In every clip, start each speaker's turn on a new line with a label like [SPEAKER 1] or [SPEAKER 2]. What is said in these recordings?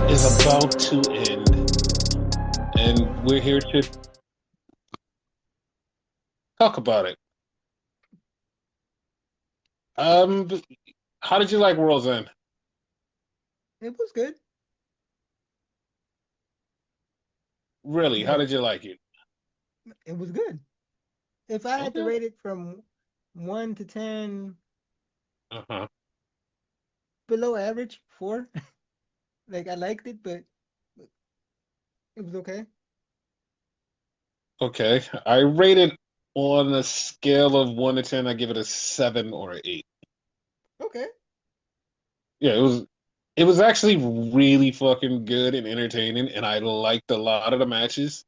[SPEAKER 1] is about to end, and we're here to talk about it. Um, how did you like World's End?
[SPEAKER 2] It was good.
[SPEAKER 1] Really, how
[SPEAKER 2] Like
[SPEAKER 1] did you like it?
[SPEAKER 2] it was good. If I had to
[SPEAKER 1] Okay.
[SPEAKER 2] rate it from 1 to 10,
[SPEAKER 1] Uh-huh.
[SPEAKER 2] below average, 4. Like I liked it, but it was okay.
[SPEAKER 1] Okay. I rate it on a scale of 1 to 10. I give it a 7 or 8.
[SPEAKER 2] Okay.
[SPEAKER 1] Yeah, it was actually really fucking good and entertaining, and I liked a lot of the matches.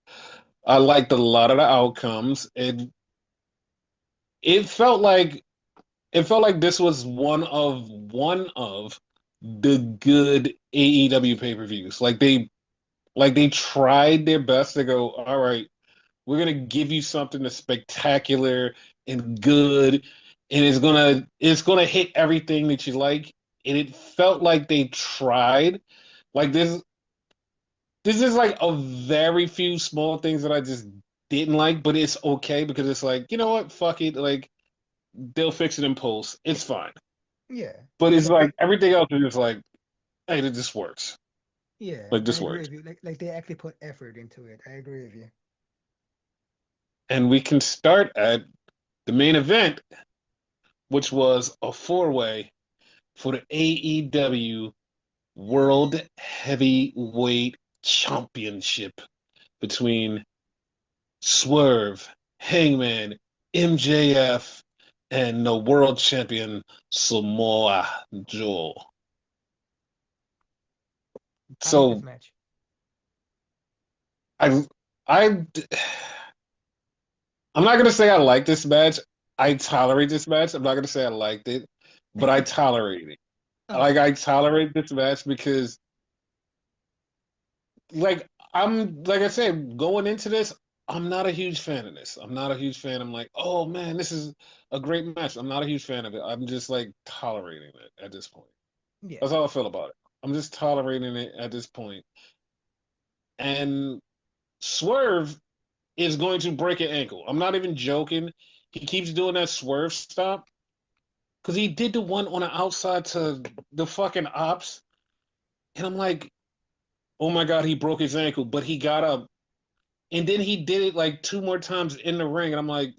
[SPEAKER 1] I liked a lot of the outcomes. It felt like it felt like this was one of the good AEW pay-per-views. Like they tried their best to go, all right, we're gonna give you something that's spectacular and good, and it's gonna hit everything that you like. And it felt like they tried. Like this is like a very few small things that I just didn't like, but it's okay because it's like, you know what, fuck it. Like they'll fix it in post. It's fine.
[SPEAKER 2] Yeah.
[SPEAKER 1] But it's
[SPEAKER 2] Like
[SPEAKER 1] like
[SPEAKER 2] they
[SPEAKER 1] everything else is just like, hey, this works.
[SPEAKER 2] yeah,
[SPEAKER 1] Like
[SPEAKER 2] I
[SPEAKER 1] this
[SPEAKER 2] agree
[SPEAKER 1] works.
[SPEAKER 2] with you. Like they actually put effort into it. I agree with you.
[SPEAKER 1] And we can start at the main event, which was a four-way for the AEW World Heavyweight Championship between Swerve, Hangman, MJF, and the world champion Samoa Joe.
[SPEAKER 2] I like this
[SPEAKER 1] So
[SPEAKER 2] match.
[SPEAKER 1] I I I'm not gonna say I like this match. I tolerate this match. I'm not gonna say I liked it, but I tolerate it. Like
[SPEAKER 2] Okay.
[SPEAKER 1] I tolerate this match because like like I said, going into this, I'm not a huge fan of this. I'm not a huge fan. I'm like, oh man, this is a great match. I'm not a huge fan of it. I'm just like tolerating it at this point.
[SPEAKER 2] Yeah.
[SPEAKER 1] That's how I feel about it. I'm just tolerating it at this point. And Swerve is going to break an ankle. I'm not even joking. He keeps doing that swerve stop because he did the one on the outside to the fucking ops. And I'm like, oh my God, he broke his ankle, but he got up. And then he did it like two more times in the ring. And I'm like,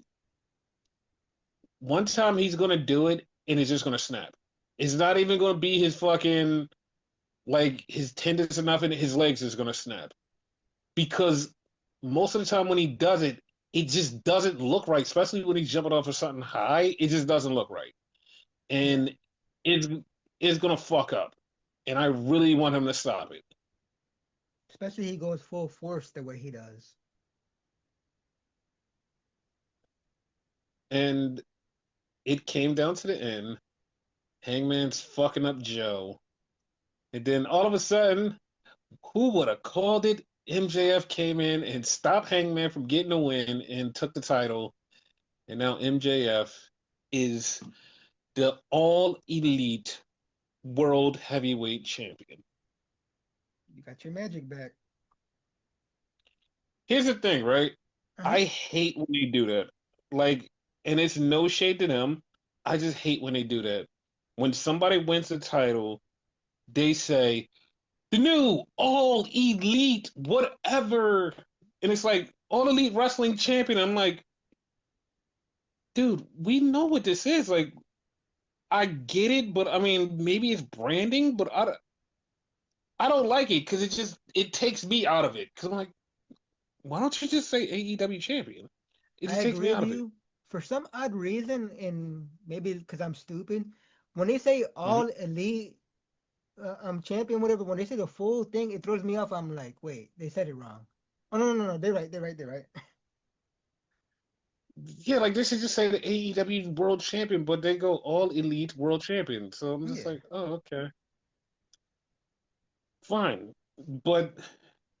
[SPEAKER 1] one time he's going to do it and it's just going to snap. It's not even going to be his fucking, like, his tendons or nothing. His legs is going to snap. Because most of the time when he does it, it just doesn't look right, especially when he's jumping off of something high. It just doesn't look right.
[SPEAKER 2] Yeah.
[SPEAKER 1] And it's, it's going to fuck up. And I really want him to stop it.
[SPEAKER 2] Especially he goes full force the way he does.
[SPEAKER 1] And it came down to the end. Hangman's fucking up Joe. And then all of a sudden, who would have called it? MJF came in and stopped Hangman from getting a win and took the title. And now MJF is the all elite world heavyweight champion.
[SPEAKER 2] You got your magic back.
[SPEAKER 1] Here's the thing, right?
[SPEAKER 2] Uh-huh.
[SPEAKER 1] I hate when they do that. Like, and it's no shade to them. I just hate when they do that. When somebody wins the title, they say, the new all elite, whatever. And it's like, all elite wrestling champion. I'm like, dude, we know what this is. Like, I get it, but I mean, maybe it's branding, but I don't like it because it takes me out of it. Because I'm like, why don't you just say AEW champion? It
[SPEAKER 2] I
[SPEAKER 1] just takes me
[SPEAKER 2] agree with
[SPEAKER 1] out of it.
[SPEAKER 2] you. For some odd reason, and maybe because I'm stupid, when they say
[SPEAKER 1] Mhm.
[SPEAKER 2] all elite champion, whatever, when they say the full thing, it throws me off. I'm like, wait, they said it wrong. Oh no, no, no, they're right, they're right, they're right.
[SPEAKER 1] Yeah, like they should just say the AEW world champion, but they go all elite world champion. So I'm just
[SPEAKER 2] Yeah,
[SPEAKER 1] like, oh, okay, fine. But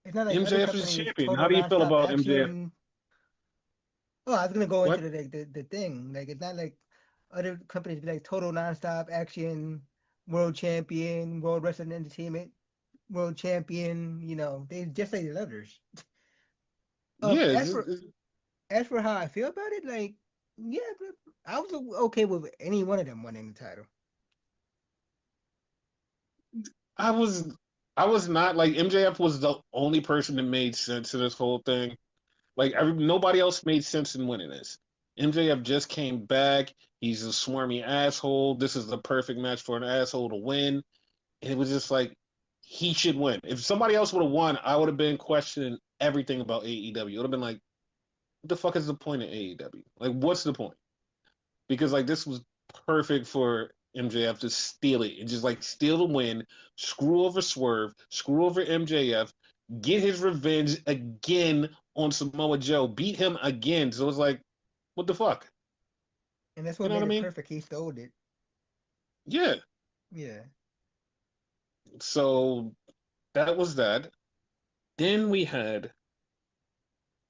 [SPEAKER 2] it's not like other
[SPEAKER 1] MJF is
[SPEAKER 2] companies,
[SPEAKER 1] champion. How
[SPEAKER 2] total
[SPEAKER 1] do you feel
[SPEAKER 2] nonstop
[SPEAKER 1] about MJF?
[SPEAKER 2] action. Oh, I was gonna go into
[SPEAKER 1] What?
[SPEAKER 2] the thing. Like it's not like other companies be like total nonstop action, world champion, world wrestling entertainment. world champion. They just like the others.
[SPEAKER 1] Yeah,
[SPEAKER 2] As for how I feel about it, like, yeah, I was okay with any one of them winning the title.
[SPEAKER 1] I was I was not like MJF was the only person that made sense to this whole thing. Like nobody else made sense in winning this. MJF just came back. He's a swarmy asshole. This is the perfect match for an asshole to win. And it was just like he should win. If somebody else would have won, I would have been questioning everything about AEW. It would have been like, what the fuck is the point of AEW? Like, what's the point? Because like this was perfect for MJF to steal it and just like steal the win, screw over Swerve, screw over MJF, get his revenge again on Samoa Joe, beat him again. So it's like, what the fuck?
[SPEAKER 2] And that's
[SPEAKER 1] You
[SPEAKER 2] what
[SPEAKER 1] know what
[SPEAKER 2] made
[SPEAKER 1] I
[SPEAKER 2] it
[SPEAKER 1] mean?
[SPEAKER 2] perfect. He stole it.
[SPEAKER 1] Yeah.
[SPEAKER 2] Yeah.
[SPEAKER 1] So that was that. Then we had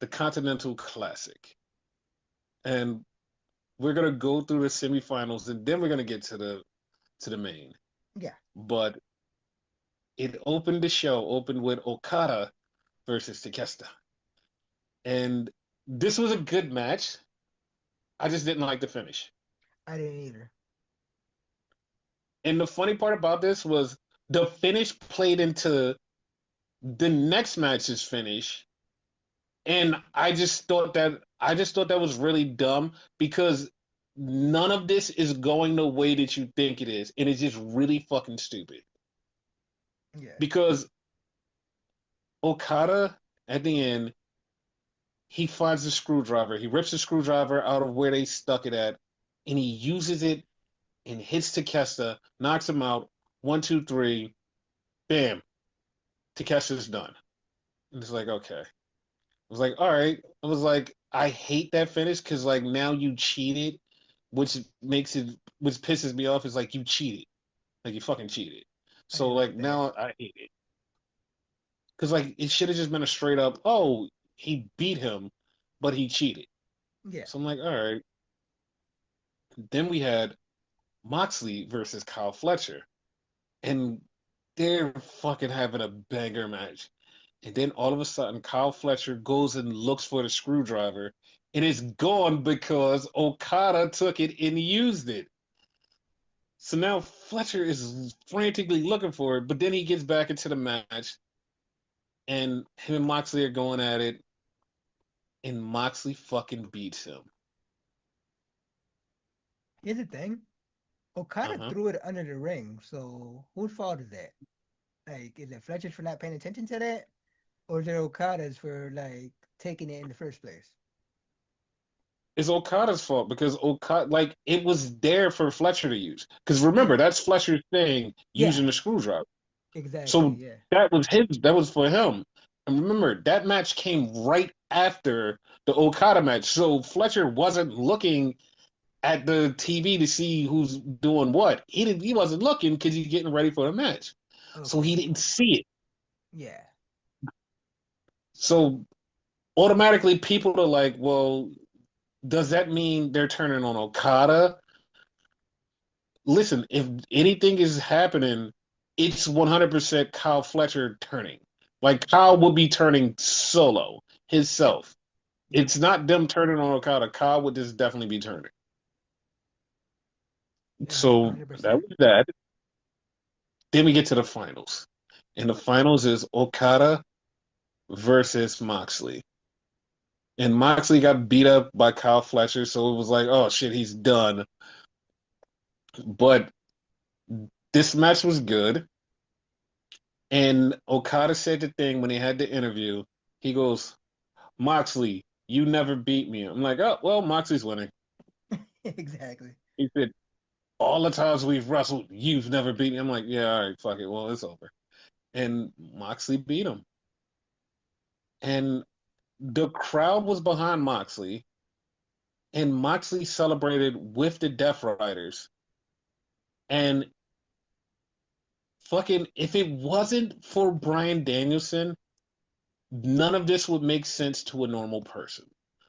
[SPEAKER 1] the Continental Classic. And we're gonna go through the semifinals and then we're gonna get to the main.
[SPEAKER 2] Yeah.
[SPEAKER 1] But it opened the show, opened with Okada versus Takeshita. And this was a good match. I just didn't like the finish.
[SPEAKER 2] I didn't either.
[SPEAKER 1] And the funny part about this was the finish played into the next match's finish. And I just thought that was really dumb because none of this is going the way that you think it is. And it's just really fucking stupid.
[SPEAKER 2] Yeah.
[SPEAKER 1] Because Okada at the end, he finds the screwdriver. He rips the screwdriver out of where they stuck it at, and he uses it and hits Takeshita, knocks him out. One, two, three, bam. Takeshita's done. And it's like, okay. I was like, all right. I was like, I hate that finish because like now you cheated, which makes it, which pisses me off. Is like you cheated, like you fucking cheated.
[SPEAKER 2] I
[SPEAKER 1] So
[SPEAKER 2] didn't
[SPEAKER 1] like
[SPEAKER 2] like that.
[SPEAKER 1] now I hate it because like it should have just been a straight up, oh, he beat him, but he cheated.
[SPEAKER 2] Yeah.
[SPEAKER 1] So I'm like, all right. Then we had Moxley versus Kyle Fletcher, and they're fucking having a banger match. And then all of a sudden, Kyle Fletcher goes and looks for the screwdriver, and it's gone because Okada took it and used it. So now Fletcher is frantically looking for it, but then he gets back into the match, and him and Moxley are going at it, and Moxley fucking beats him.
[SPEAKER 2] Here's the thing.
[SPEAKER 1] Uh
[SPEAKER 2] Okada
[SPEAKER 1] huh.
[SPEAKER 2] threw it under the ring. So whose fault is that? Like, is it Fletcher's for not paying attention to that? Or is it Okada's for like taking it in the first place?
[SPEAKER 1] It's Okada's fault because Okada, like, it was there for Fletcher to use. Because
[SPEAKER 2] Yeah.
[SPEAKER 1] remember, that's Fletcher's thing
[SPEAKER 2] Yeah.
[SPEAKER 1] using the screwdriver.
[SPEAKER 2] Exactly.
[SPEAKER 1] So
[SPEAKER 2] Yeah.
[SPEAKER 1] that was for him. And remember, that match came right after the Okada match. So Fletcher wasn't looking at the TV to see who's doing what. He wasn't looking because he's getting ready for the match. So he
[SPEAKER 2] Okay.
[SPEAKER 1] didn't see it.
[SPEAKER 2] Yeah.
[SPEAKER 1] So automatically people are like, well, does that mean they're turning on Okada? Listen, if anything is happening, it's 100% Kyle Fletcher turning. Like Kyle will be turning solo
[SPEAKER 2] Yep.
[SPEAKER 1] himself.
[SPEAKER 2] Yep.
[SPEAKER 1] It's not them turning on Okada. Kyle would just definitely be turning. So that
[SPEAKER 2] 100%.
[SPEAKER 1] was that. Then we get to the finals. And the finals is Okada versus Moxley. And Moxley got beat up by Kyle Fletcher, so it was like, oh shit, he's done. But this match was good. And Okada said the thing when they had the interview. He goes, Moxley, you never beat me. I'm like, oh, well, Moxley's winning.
[SPEAKER 2] Exactly.
[SPEAKER 1] He said, all the times we've wrestled, you've never beat me. I'm like, yeah, all right, fuck it. Well, it's over. And Moxley beat him. And the crowd was behind Moxley. And Moxley celebrated with the Death Riders. And fucking, if it wasn't for Brian Danielson, none of this would make sense to a normal person.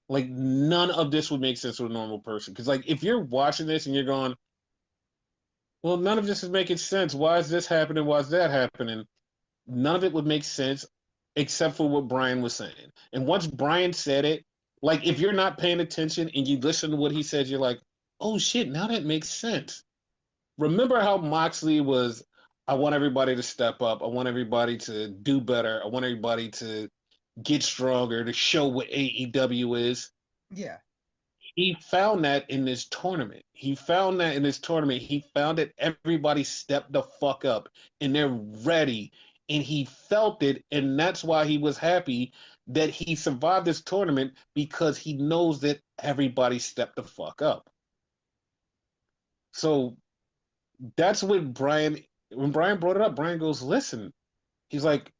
[SPEAKER 1] Like none of this would make sense to a normal person. Because like if you're watching this and you're going, well, none of this is making sense. Why is this happening? Why is that happening? none of it would make sense except for what Brian was saying. And once Brian said it, like if you're not paying attention and you listen to what he said, you're like, oh shit, now that makes sense. Remember how Moxley was, I want everybody to step up. I want everybody to do better. I want everybody to get stronger, to show what AEW is.
[SPEAKER 2] Yeah,
[SPEAKER 1] He found that in this tournament. He found that in this tournament. He found that everybody stepped the fuck up and they're ready. And he felt it. And that's why he was happy that he survived this tournament because he knows that everybody stepped the fuck up. So that's what Brian, when Brian brought it up, Brian goes, listen, he's like,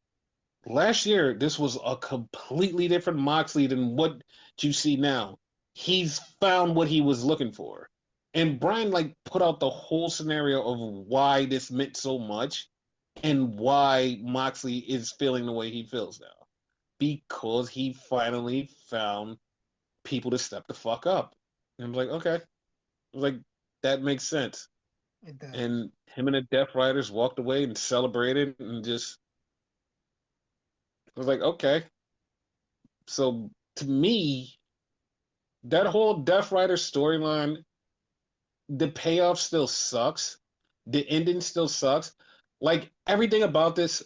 [SPEAKER 1] last year, this was a completely different Moxley than what you see now. He's found what he was looking for. And Brian like put out the whole scenario of why this meant so much and why Moxley is feeling the way he feels now. Because he finally found people to step the fuck up. And I'm like, okay. I was like, that makes sense.
[SPEAKER 2] it does.
[SPEAKER 1] And him and the Death Riders walked away and celebrated and just I was like, okay. So to me, that whole Death Rider storyline, the payoff still sucks. The ending still sucks. Like everything about this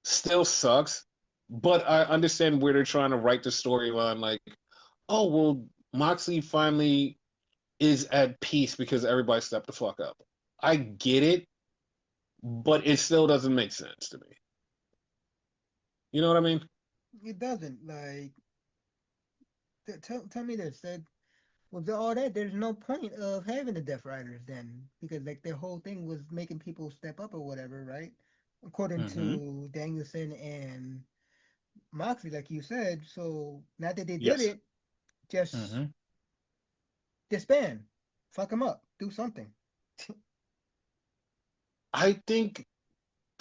[SPEAKER 1] still sucks. But I understand where they're trying to write the storyline. Like, oh well, Moxley finally is at peace because everybody stepped the fuck up. I get it, but it still doesn't make sense to me. You know what I mean?
[SPEAKER 2] It doesn't. Like, tell me this. That with all that, there's no point of having the Death Riders then, because like their whole thing was making people step up or whatever, right? According
[SPEAKER 1] Mm-hmm.
[SPEAKER 2] to Danielson and Moxley, like you said. So now that they did
[SPEAKER 1] Yes.
[SPEAKER 2] it, just
[SPEAKER 1] Mm-hmm.
[SPEAKER 2] disband, fuck them up, do something.
[SPEAKER 1] I think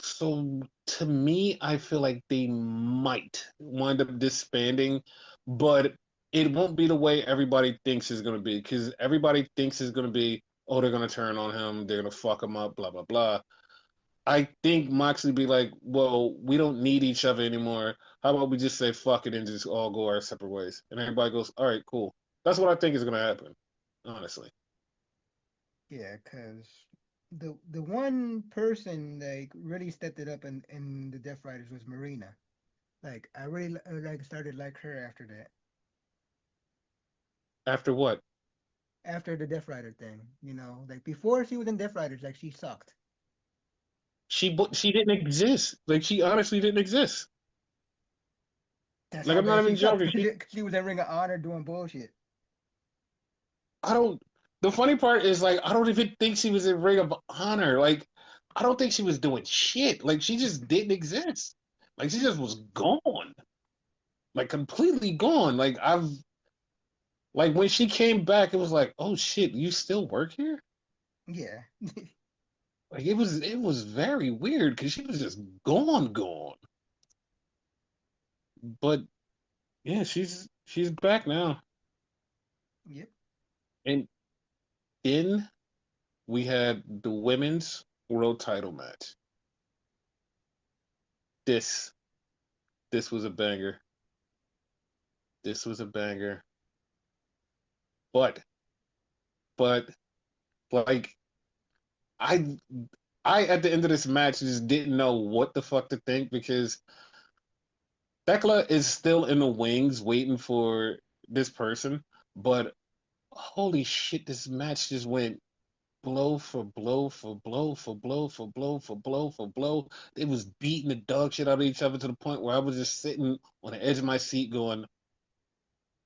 [SPEAKER 1] so to me, I feel like they might wind up disbanding, but it won't be the way everybody thinks is going to be because everybody thinks is going to be, oh, they're going to turn on him, they're going to fuck him up, blah, blah, blah. I think Moxley be like, well, we don't need each other anymore. How about we just say fuck it and just all go our separate ways? And everybody goes, all right, cool. That's what I think is going to happen, honestly.
[SPEAKER 2] Yeah, because the one person like really stepped it up in the Death Riders was Marina. Like I really like started like her after that.
[SPEAKER 1] After what?
[SPEAKER 2] After the Death Rider thing, like before she was in Death Riders, like she sucked.
[SPEAKER 1] She didn't exist. Like she honestly didn't exist.
[SPEAKER 2] That's
[SPEAKER 1] Like
[SPEAKER 2] how
[SPEAKER 1] I'm not
[SPEAKER 2] bad she
[SPEAKER 1] even
[SPEAKER 2] sucked
[SPEAKER 1] joking.
[SPEAKER 2] because she was in Ring of Honor doing bullshit.
[SPEAKER 1] I don't. The funny part is like I don't even think she was in Ring of Honor. Like I don't think she was doing shit. Like she just didn't exist. Like she just was gone. Like completely gone. Like when she came back, it was like, oh shit, you still work here?
[SPEAKER 2] Yeah,
[SPEAKER 1] Like it was very weird because she was just gone, gone. But yeah, she's back now.
[SPEAKER 2] yep.
[SPEAKER 1] And then we had the women's world title match. This this was a banger. This was a banger. But but like I I at the end of this match just didn't know what the fuck to think because Thekla is still in the wings waiting for this person, but holy shit, this match just went blow for blow for blow for blow for blow for blow for blow. They was beating the dog shit out of each other to the point where I was just sitting on the edge of my seat going,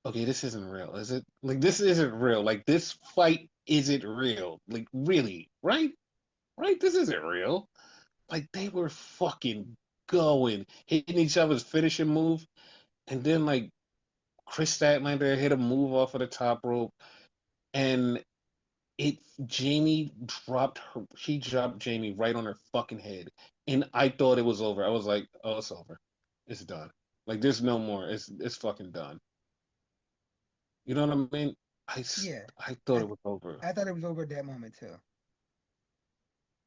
[SPEAKER 1] okay, this isn't real, is it? Like this isn't real. Like this fight isn't real. Like really, right? Right? This isn't real. Like they were fucking going, hitting each other's finishing move, and then like Chris Statlander hit a move off of the top rope, and it Jamie dropped her. She dropped Jamie right on her fucking head, and I thought it was over. I was like, oh, it's over. It's done. Like there's no more. It's fucking done. You know what I mean?
[SPEAKER 2] Yeah.
[SPEAKER 1] I thought
[SPEAKER 2] I
[SPEAKER 1] it was over,
[SPEAKER 2] I thought it was over at that moment too.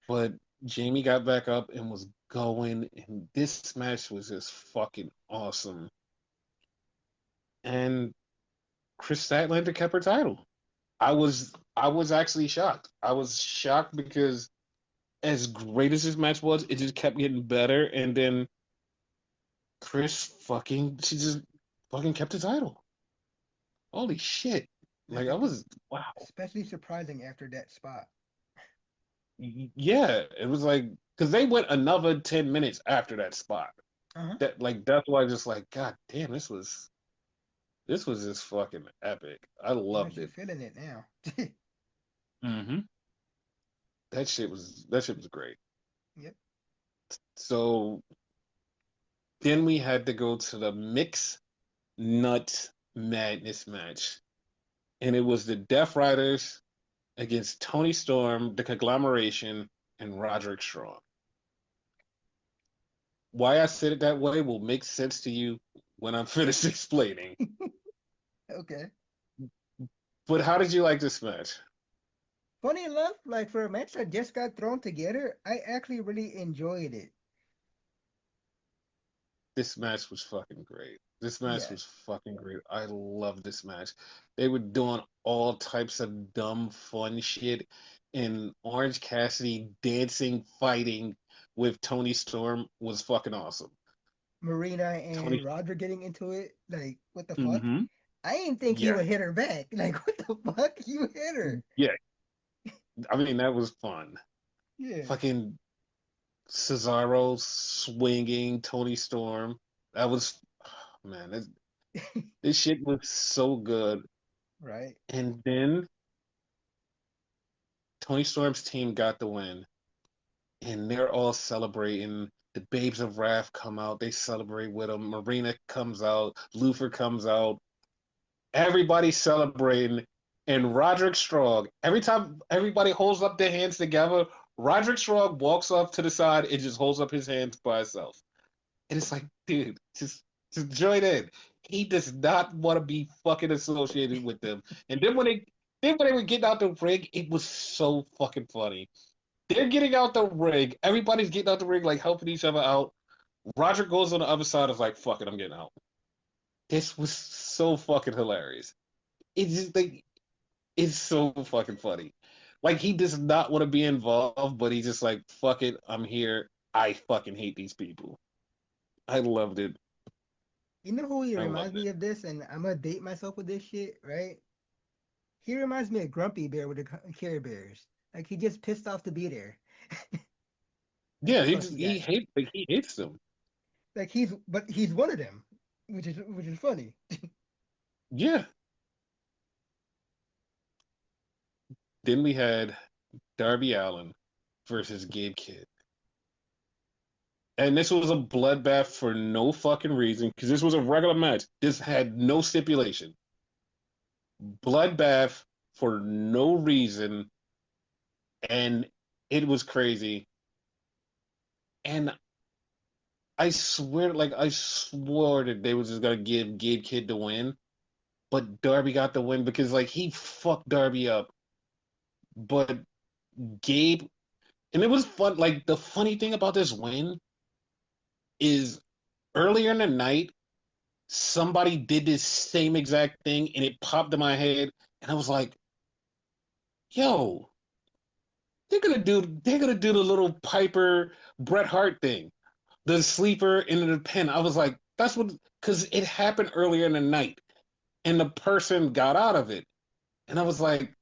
[SPEAKER 1] but Jamie got back up and was going, and this match was just fucking awesome. And Chris Statlander kept her title. I was actually shocked. I was shocked because as great as this match was, it just kept getting better, and then she just fucking kept the title. Holy shit! Like I
[SPEAKER 2] Especially,
[SPEAKER 1] was wow.
[SPEAKER 2] especially surprising after that spot.
[SPEAKER 1] Yeah, it was like because they went another 10 minutes after that spot.
[SPEAKER 2] Uh-huh.
[SPEAKER 1] That's why I just like God damn, this was just fucking epic. I
[SPEAKER 2] You know
[SPEAKER 1] loved
[SPEAKER 2] she
[SPEAKER 1] it.
[SPEAKER 2] feeling it now.
[SPEAKER 1] Hmm. That shit was great.
[SPEAKER 2] Yep.
[SPEAKER 1] So then we had to go to the mix nut madness match, and it was the Death Riders against Tony Storm, the Conglomeration, and Roderick Strong. Why I said it that way will make sense to you when I'm finished explaining.
[SPEAKER 2] Okay.
[SPEAKER 1] But how did you like this match?
[SPEAKER 2] Funny enough, like for a match that just got thrown together, I actually really enjoyed it.
[SPEAKER 1] This match was fucking great. This match
[SPEAKER 2] Yeah.
[SPEAKER 1] was fucking great. I love this match. They were doing all types of dumb, fun shit, and Orange Cassidy dancing, fighting with Tony Storm was fucking awesome.
[SPEAKER 2] Marina
[SPEAKER 1] Tony,
[SPEAKER 2] and Roger getting into it, like, what the fuck?
[SPEAKER 1] mm-hmm.
[SPEAKER 2] I didn't think he
[SPEAKER 1] Yeah,
[SPEAKER 2] would hit her back. Like, what the fuck? You hit her.
[SPEAKER 1] yeah. I mean, that was fun.
[SPEAKER 2] Yeah.
[SPEAKER 1] Fucking Cesaro swinging Tony Storm. That was, man, this shit was so good.
[SPEAKER 2] Right.
[SPEAKER 1] And then Tony Storm's team got the win, and they're all celebrating. The Babes of Wrath come out. They celebrate with them. Marina comes out. Luther comes out. Everybody's celebrating. And Roderick Strong, every time everybody holds up their hands together, Roderick Strong walks off to the side and just holds up his hands by himself. And it's like, dude, just join in. He does not want to be fucking associated with them. And then when they were getting out the ring, it was so fucking funny. They're getting out the ring. Everybody's getting out the ring, like helping each other out. Roger goes on the other side, is like, fuck it, I'm getting out. This was so fucking hilarious. It's just like it's so fucking funny. Like he does not want to be involved, but he's just like, fuck it, I'm here. I fucking hate these people. I loved it.
[SPEAKER 2] You know who he
[SPEAKER 1] I
[SPEAKER 2] reminds
[SPEAKER 1] loved it.
[SPEAKER 2] me of this, and I'm gonna date myself with this shit, right? He reminds me of Grumpy Bear with the Care Bears. Like he just pissed off to be there. Like
[SPEAKER 1] Yeah,
[SPEAKER 2] the fuck he got.
[SPEAKER 1] he hates them.
[SPEAKER 2] Like but he's one of them, which is funny.
[SPEAKER 1] Yeah. Then we had Darby Allin versus Gabe Kidd. And this was a bloodbath for no fucking reason because this was a regular match. This had no stipulation. Bloodbath for no reason, and it was crazy. And I swore that they was just gonna give Gabe Kidd the win, but Darby got the win because like he fucked Darby up. But Gabe, and it was fun. Like the funny thing about this win is earlier in the night, somebody did this same exact thing, and it popped in my head, and I was like, "Yo, they're gonna do the little Piper Bret Hart thing, the sleeper into the pen." I was like, "That's what," because it happened earlier in the night, and the person got out of it, and I was like,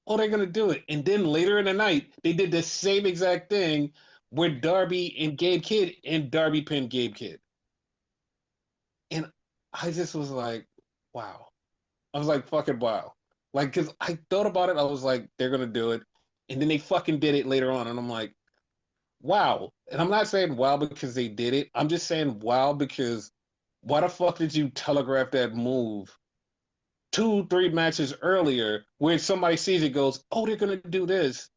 [SPEAKER 1] "Oh, they're gonna do it." And then later in the night, they did the same exact thing with Darby and Gabe Kidd, and Darby pinned Gabe Kidd, and I just was like, "Wow." I was like, "Fucking wow." Like, cause I thought about it, I was like, they're gonna do it, and then they fucking did it later on, and I'm like, wow. And I'm not saying wow because they did it. I'm just saying wow because why the fuck did you telegraph that move 2, 3 matches earlier where somebody sees it goes, oh, they're gonna do this,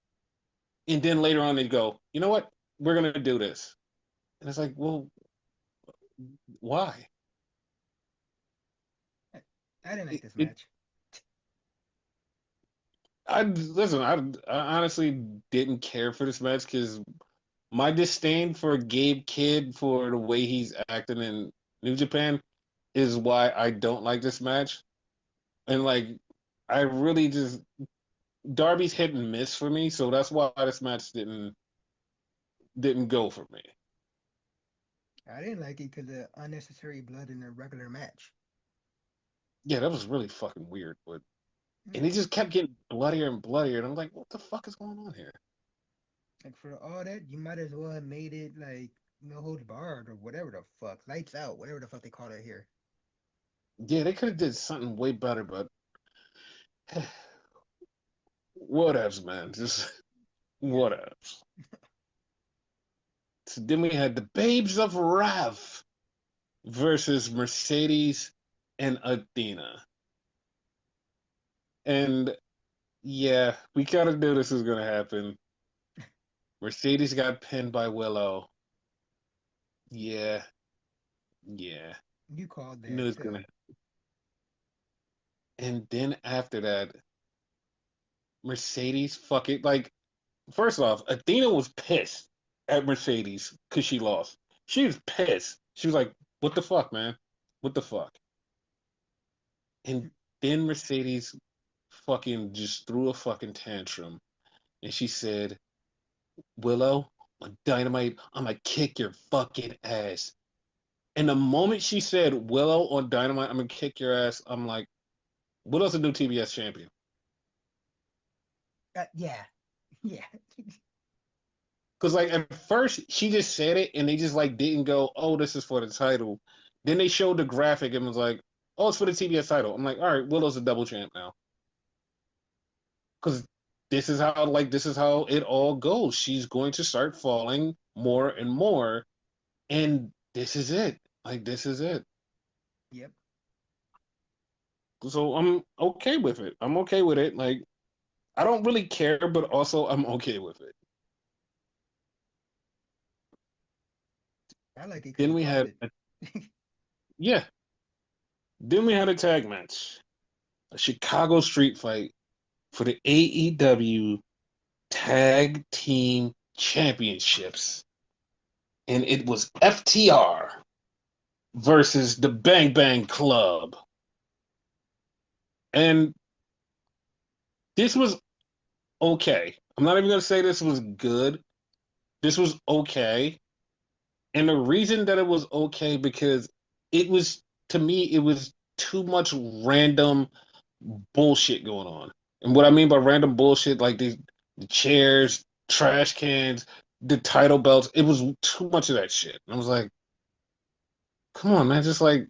[SPEAKER 1] and then later on they go, you know what, we're gonna do this, and it's like, well, why?
[SPEAKER 2] I, I didn't like
[SPEAKER 1] It,
[SPEAKER 2] this
[SPEAKER 1] it
[SPEAKER 2] match.
[SPEAKER 1] I listen. I honestly didn't care for this match because my disdain for Gabe Kidd for the way he's acting in New Japan is why I don't like this match. And like, I really just Darby's hit and miss for me, so that's why this match didn't go for me.
[SPEAKER 2] I didn't like it because of unnecessary blood in a regular match.
[SPEAKER 1] Yeah, that was really fucking weird. But and
[SPEAKER 2] Yeah,
[SPEAKER 1] he just kept getting bloodier and bloodier, and I'm like, what the fuck is going on here?
[SPEAKER 2] like for all that, you might as well have made it like no holds barred or whatever the fuck, lights out, whatever the fuck they call it here.
[SPEAKER 1] Yeah, they could have did something way better, but whatevs, man. Just
[SPEAKER 2] Yeah,
[SPEAKER 1] whatevs. So then we had the Babes of Wrath versus Mercedes and Athena. And yeah, we kind of knew this was gonna happen. Mercedes got pinned by Willow. Yeah, yeah.
[SPEAKER 2] you called
[SPEAKER 1] Knew
[SPEAKER 2] that
[SPEAKER 1] it was
[SPEAKER 2] too.
[SPEAKER 1] gonna. And then after that, Mercedes fucking like. First off, Athena was pissed at Mercedes because she lost. She was pissed. She was like, "What the fuck, man? What the fuck?" And then Mercedes fucking just threw a fucking tantrum, and she said, "Willow, on Dynamite, I'm gonna kick your fucking ass." And the moment she said Willow on Dynamite, I'm gonna kick your ass, I'm like, Willow's the new TBS champion.
[SPEAKER 2] Yeah, yeah,
[SPEAKER 1] Because like at first she just said it and they just like didn't go, oh, this is for the title. Then they showed the graphic and was like, oh, it's for the TBS title. I'm like, all right, Willow's a double champ now. Because this is how it all goes. She's going to start falling more and more, and this is it. Like this is it.
[SPEAKER 2] yep.
[SPEAKER 1] So I'm okay with it. I'm okay with it. Like I don't really care, but also I'm okay with it.
[SPEAKER 2] I like it because
[SPEAKER 1] Then
[SPEAKER 2] you
[SPEAKER 1] we
[SPEAKER 2] called
[SPEAKER 1] had
[SPEAKER 2] it.
[SPEAKER 1] yeah. Then we had a tag match, a Chicago street fight for the AEW Tag Team Championships, and it was FTR versus the Bang Bang Club, and this was okay. I'm not even gonna say this was good. This was okay, and the reason that it was okay because it was to me it was too much random bullshit going on. And what I mean by random bullshit, like the chairs, trash cans, the title belts, it was too much of that shit. And I was like, come on, man, just like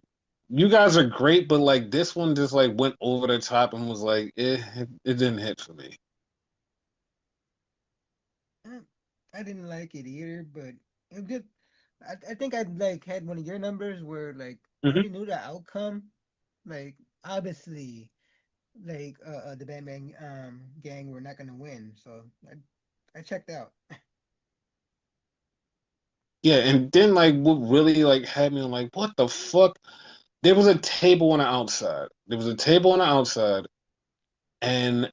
[SPEAKER 1] you guys are great, but like this one just like went over the top and was like, it didn't hit for me.
[SPEAKER 2] Uh, I didn't like it either, but it just I think I like had one of your numbers where like I
[SPEAKER 1] Hmm.
[SPEAKER 2] already knew the outcome. Like obviously, like the Bang Bang gang were not gonna win, so I checked out.
[SPEAKER 1] Yeah, and then like what really like had me on like, what the fuck? There was a table on the outside. There was a table on the outside, and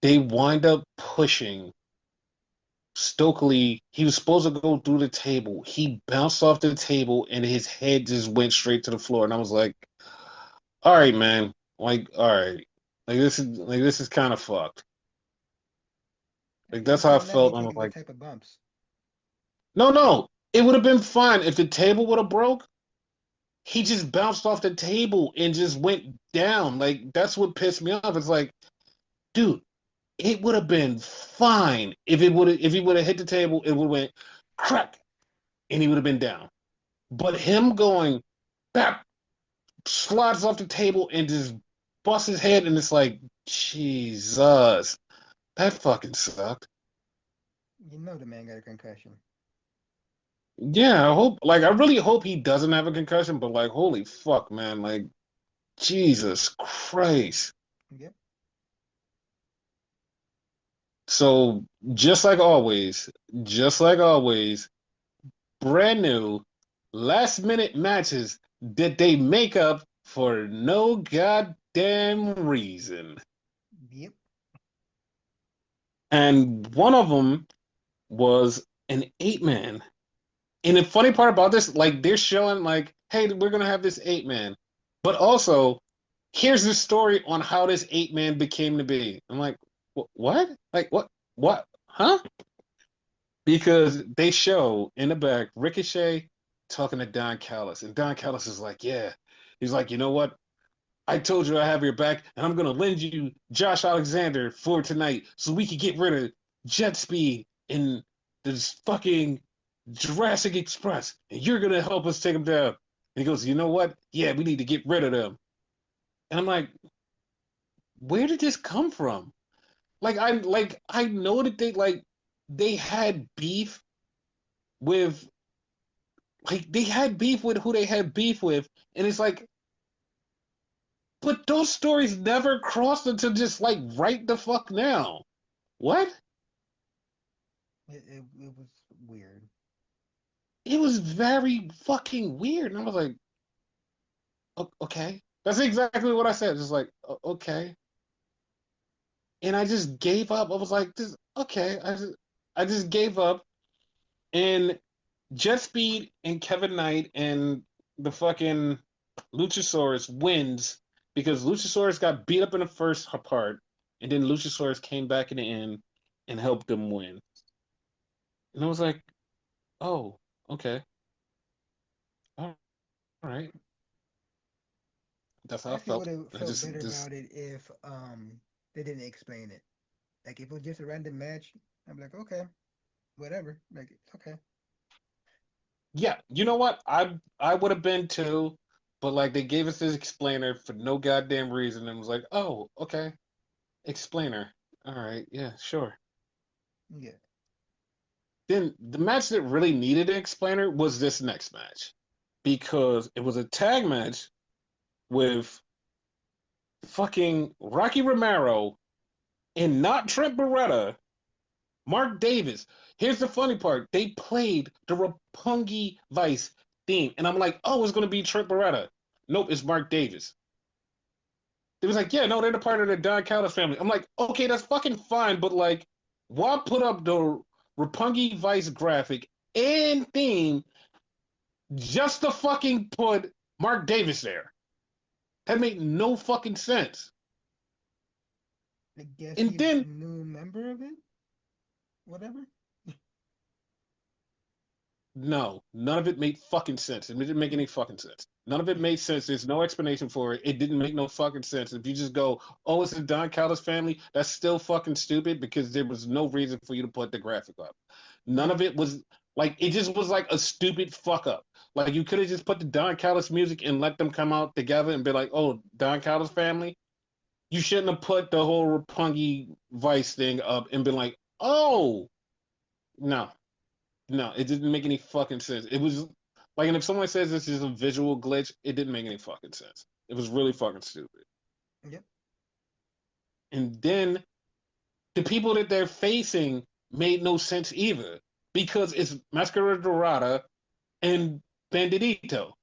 [SPEAKER 1] they wind up pushing Stokely. He was supposed to go through the table. He bounced off the table and his head just went straight to the floor. And I was like, all right, man. Like, all right. Like this is kind of fucked. Like
[SPEAKER 2] You
[SPEAKER 1] that's
[SPEAKER 2] should
[SPEAKER 1] how I
[SPEAKER 2] have not be
[SPEAKER 1] felt. And I was
[SPEAKER 2] taking those
[SPEAKER 1] like,
[SPEAKER 2] type of bumps.
[SPEAKER 1] no, no. It would have been fine if the table would have broke. He just bounced off the table and just went down. Like that's what pissed me off. It's like, dude, it would have been fine if he would have hit the table, it would have went crack and he would have been down. But him going back, slides off the table and just busts his head, and it's like, Jesus, that fucking sucked.
[SPEAKER 2] You know the man got a concussion.
[SPEAKER 1] Yeah, I really hope he doesn't have a concussion, but like, holy fuck, man, like, Jesus Christ.
[SPEAKER 2] Yep.
[SPEAKER 1] So, just like always, brand new, last minute matches that they make up for no goddamn reason.
[SPEAKER 2] Yep.
[SPEAKER 1] And one of them was an 8 man. And the funny part about this, like they're showing like, hey, we're gonna have this 8 man, but also here's the story on how this 8 man became to be. I'm like, what? Like what? Huh? Because they show in the back Ricochet talking to Don Callis, and Don Callis is like, yeah. He's like, you know what? I told you I have your back, and I'm gonna lend you Josh Alexander for tonight so we can get rid of Jet Speed and this fucking Jurassic Express, and you're gonna help us take them down. And he goes, you know what? Yeah, we need to get rid of them. And I'm like, where did this come from? I know that they had beef with they had beef with who they had beef with, and it's like, but those stories never crossed into just like right the fuck now. What?
[SPEAKER 2] It was weird.
[SPEAKER 1] It was very fucking weird. And I was like, Okay. That's exactly what I said. Just like, okay. And I just gave up. I was like, this okay. I just gave up. And Jet Speed and Kevin Knight and the fucking Luchasaurus wins because Luchasaurus got beat up in the first part, and then Luchasaurus came back in the end and helped them win. And I was like, oh, okay, all right. That's
[SPEAKER 2] I
[SPEAKER 1] how I
[SPEAKER 2] actually would
[SPEAKER 1] felt.
[SPEAKER 2] have
[SPEAKER 1] I
[SPEAKER 2] felt
[SPEAKER 1] just,
[SPEAKER 2] better
[SPEAKER 1] just,
[SPEAKER 2] about it if they didn't explain it. Like if it was just a random match, I'd be like, okay, whatever. Like it's okay.
[SPEAKER 1] yeah. You know what? I would have been too, but like they gave us this explainer for no goddamn reason, and was like, oh, okay, explainer. All right, yeah, sure.
[SPEAKER 2] Yeah.
[SPEAKER 1] Then the match that really needed an explainer was this next match because it was a tag match with fucking Rocky Romero and not Trent Beretta, Mark Davis. Here's the funny part: they played the Roppongi Vice theme, and I'm like, oh, it's gonna be Trent Beretta. Nope, it's Mark Davis. They was like, yeah, no, they're the part of the Don Callis family. I'm like, okay, that's fucking fine, but like, why put up the Roppongi Vice graphic and theme just to fucking put Mark Davis there? That made no fucking sense.
[SPEAKER 2] I guess
[SPEAKER 1] And
[SPEAKER 2] he's a
[SPEAKER 1] then
[SPEAKER 2] new member of it. Whatever.
[SPEAKER 1] no, none of it made fucking sense. It didn't make any fucking sense. None of it made sense. There's no explanation for it. It didn't make no fucking sense. If you just go, oh, it's the Don Callis family, that's still fucking stupid because there was no reason for you to put the graphic up. None
[SPEAKER 2] Yeah.
[SPEAKER 1] of it was like it just was like a stupid fuck up. Like you could have just put the Don Callis music and let them come out together and be like, oh, Don Callis family. You shouldn't have put the whole Rapungi Vice thing up and been like, oh, no, no, it didn't make any fucking sense. It was like, and if someone says this is a visual glitch, it didn't make any fucking sense. It was really fucking stupid.
[SPEAKER 2] Yep.
[SPEAKER 1] And then the people that they're facing made no sense either because it's Mascara Dorada and Bandidito.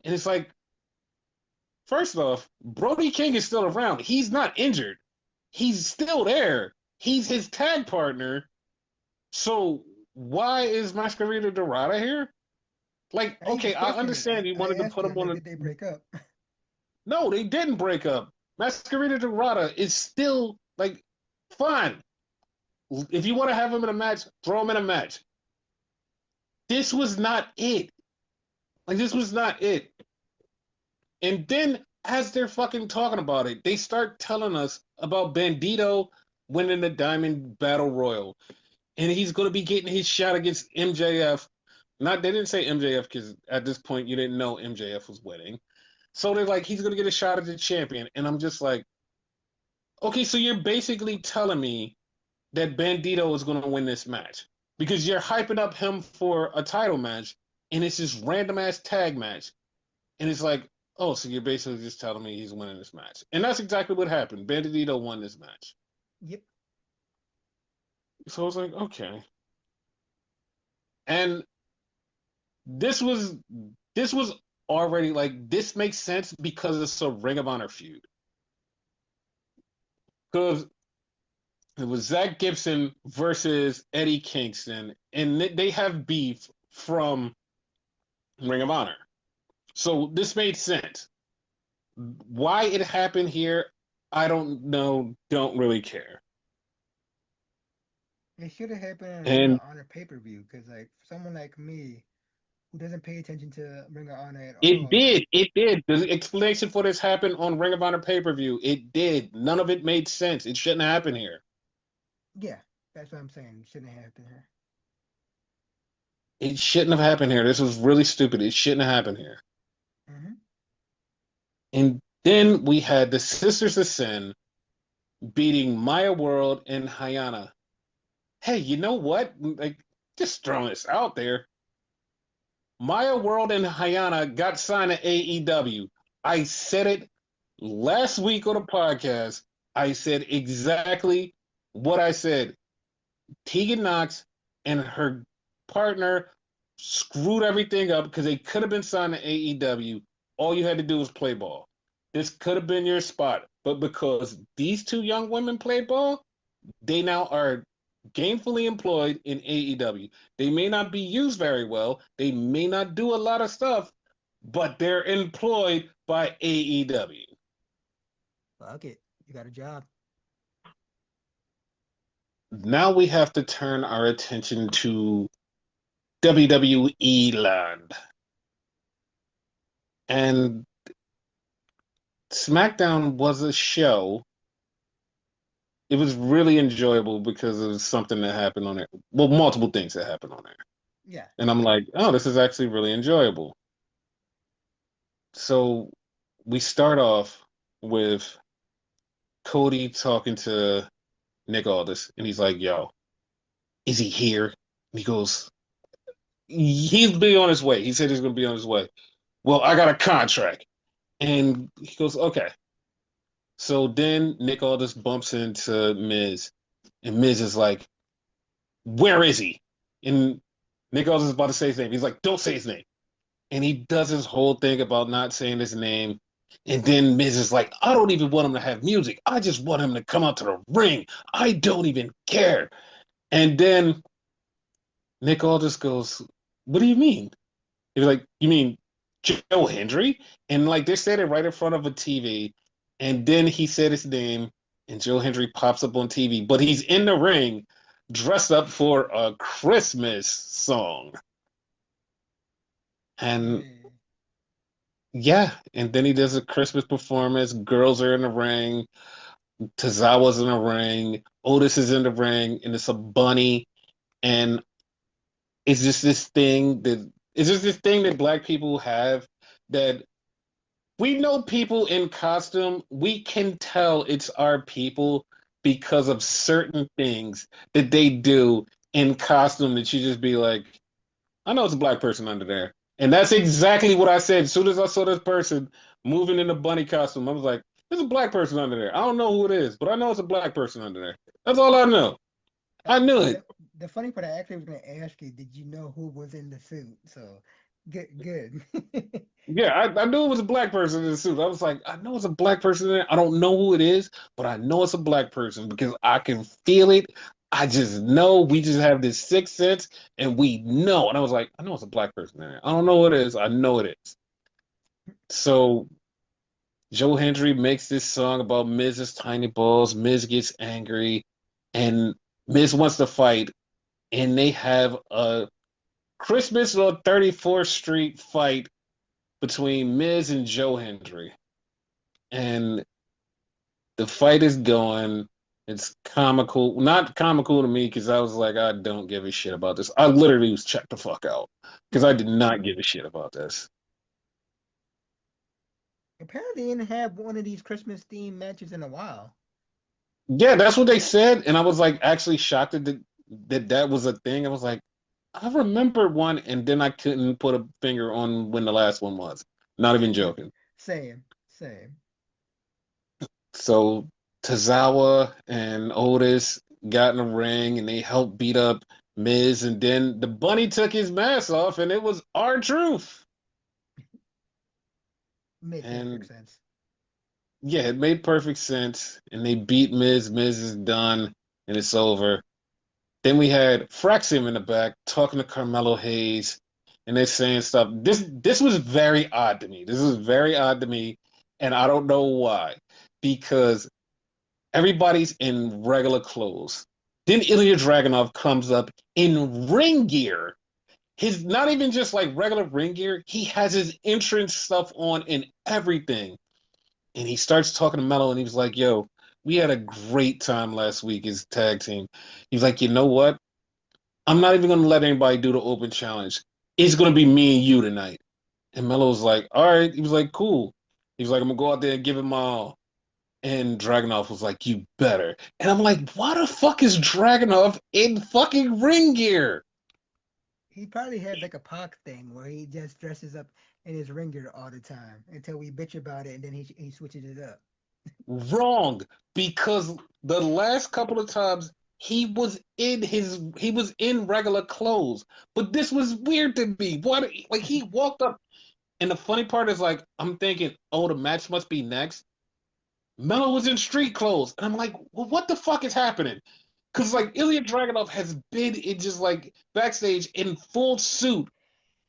[SPEAKER 1] And it's like, first off, Brody King is still around. He's not injured. He's still there. He's his tag partner. So why is Masquerita Dorada here? Like,
[SPEAKER 2] I even
[SPEAKER 1] okay, I
[SPEAKER 2] questioned it.
[SPEAKER 1] understand you
[SPEAKER 2] I
[SPEAKER 1] wanted to
[SPEAKER 2] asked
[SPEAKER 1] put him
[SPEAKER 2] him
[SPEAKER 1] on
[SPEAKER 2] like,
[SPEAKER 1] a.
[SPEAKER 2] did they break up?
[SPEAKER 1] No, they didn't break up. Masquerita Dorada is still like fine. If you want to have him in a match, throw him in a match. This was not it. Like this was not it. And then as they're fucking talking about it, they start telling us about Bandito winning the Diamond Battle Royal, and he's going to be getting his shot against MJF. Not they didn't say MJF because at this point you didn't know MJF was winning. So they're like, he's going to get a shot at the champion, and I'm just like, okay, so you're basically telling me that Bandito is going to win this match because you're hyping up him for a title match, and it's this random ass tag match, and it's like, oh, so you're basically just telling me he's winning this match, and that's exactly what happened. Bandito won this match,
[SPEAKER 2] Yep.
[SPEAKER 1] so I was like, okay, and this was this was already like this makes sense because it's a Ring of Honor feud because It was Zach Gibson versus Eddie Kingston, and they have beef from Ring of Honor. So this made sense. Why it happened here, I don't know, don't really care.
[SPEAKER 2] It should have happened in a Ring of
[SPEAKER 1] And
[SPEAKER 2] Honor pay-per-view because, like, for someone like me who doesn't pay attention to Ring of Honor at
[SPEAKER 1] it
[SPEAKER 2] all,
[SPEAKER 1] did,
[SPEAKER 2] like,
[SPEAKER 1] it did. The explanation for this happened on Ring of Honor pay-per-view. It did. None of it made sense. It shouldn't happen here.
[SPEAKER 2] yeah, that's what I'm saying. It shouldn't have happened here.
[SPEAKER 1] It shouldn't have happened here. This was really stupid. It shouldn't have happened here.
[SPEAKER 2] Hmm.
[SPEAKER 1] And then we had the Sisters of Sin beating Maya World and Hayana. Hey, you know what? Like, just throwing this out there. Maya World and Hayana got signed to AEW. I said it last week on the podcast. I said exactly what I said. Tegan Knox and her partner screwed everything up because they could have been signed to AEW. All you had to do was play ball. This could have been your spot. But because these two young women played ball, they now are gainfully employed in AEW. They may not be used very well, they may not do a lot of stuff, but they're employed by AEW.
[SPEAKER 2] Fuck it, you got a job.
[SPEAKER 1] Now we have to turn our attention to WWE land. And SmackDown was a show. It was really enjoyable because of something that happened on there. Well, multiple things that happened on there.
[SPEAKER 2] Yeah,
[SPEAKER 1] And I'm like, oh, this is actually really enjoyable. So we start off with Cody talking to Nick Aldis, and he's like, "Yo, is he here?" And he goes, "He'll be on his way." He said he's gonna be on his way. Well, I got a contract, and he goes, "Okay." So then Nick Aldis bumps into Miz, and Miz is like, "Where is he?" And Nick Aldis is about to say his name. He's like, "Don't say his name." And he does his whole thing about not saying his name. And then Miz is like, I don't even want him to have music. I just want him to come out to the ring. I don't even care. And then Nick Aldis goes, what do you mean? He's like, you mean Joe Hendry? And like they said it right in front of a TV. And then he said his name, and Joe Hendry pops up on TV. But he's in the ring dressed up for a Christmas song. And
[SPEAKER 2] yeah.
[SPEAKER 1] yeah, and then he does a Christmas performance. Girls are in the ring. Tazawa's in the ring. Otis is in the ring, and it's a bunny. And it's just this thing that black people have that we know people in costume. We can tell it's our people because of certain things that they do in costume that you just be like, I know it's a black person under there. And that's exactly what I said. As soon as I saw this person moving in a bunny costume, I was like, there's a black person under there. I don't know who it is, but I know it's a black person under there. That's all I know.
[SPEAKER 2] Uh,
[SPEAKER 1] I knew it.
[SPEAKER 2] the the funny part, I actually was gonna ask you, did you know who was in the suit? So good, good.
[SPEAKER 1] Yeah, I knew it was a black person in the suit. I was like, I know it's a black person in there. I don't know who it is, but I know it's a black person because I can feel it. I just know we just have this sixth sense and we know. And I was like, I know it's a black person in there. I don't know what it is. I know it is. So Joe Hendry makes this song about Miz's tiny balls. Miz gets angry, and Miz wants to fight, and they have a Christmas on 34th Street fight between Miz and Joe Hendry. And the fight is going. It's comical. Not comical to me because I was like, I don't give a shit about this. I literally was checked the fuck out because I did not give a shit about this.
[SPEAKER 2] Apparently, they didn't have one of these Christmas themed matches in a while.
[SPEAKER 1] Yeah, that's what they said, and I was like actually shocked that was a thing. I was like, I remember one, and then I couldn't put a finger on when the last one was. Not even joking.
[SPEAKER 2] Same, same.
[SPEAKER 1] So Tozawa and Otis got in the ring, and they helped beat up Miz, and then the bunny took his mask off, and it was R-Truth.
[SPEAKER 2] Made perfect
[SPEAKER 1] And
[SPEAKER 2] sense.
[SPEAKER 1] yeah, it made perfect sense, and they beat Miz. Miz is done. and it's over. Then we had Fraxium in the back talking to Carmelo Hayes, and they're saying stuff. This was very odd to me. This is very odd to me, and I don't know why. Because everybody's in regular clothes. Then Ilya Dragunov comes up in ring gear. His not even just like regular ring gear. He has his entrance stuff on and everything. And he starts talking to Melo, and he was like, "Yo, we had a great time last week as a tag team." He's like, "You know what? I'm not even gonna let anybody do the open challenge. It's gonna be me and you tonight." And Melo was like, "All right." He was like, "Cool." He was like, "I'm gonna go out there and give it my all." And Dragunov was like, "You better." And I'm like, "Why the fuck is Dragunov in fucking ring gear?"
[SPEAKER 2] He probably had like a Pac thing where he just dresses up in his ring gear all the time until we bitch about it, and then he switches it up.
[SPEAKER 1] Wrong, because the last couple of times he was in regular clothes, but this was weird to me. What like he walked up, and the funny part is like I'm thinking, oh, the match must be next. Melo was in street clothes, and I'm like, well, what the fuck is happening? Because like Ilya Dragunov has been in just like backstage in full suit.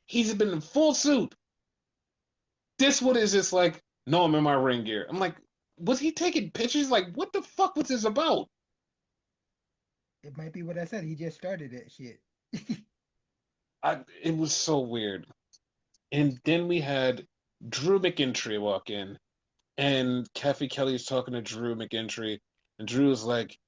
[SPEAKER 1] He's been in full suit. This one is just like, no, I'm in my ring gear. I'm like, was he taking pictures? Like, what the fuck was this about?
[SPEAKER 2] It might be what I said. He just started that shit.
[SPEAKER 1] It was so weird. And then we had Drew McIntyre walk in, and Kathy Kelly's talking to Drew McIntyre, and Drew is like,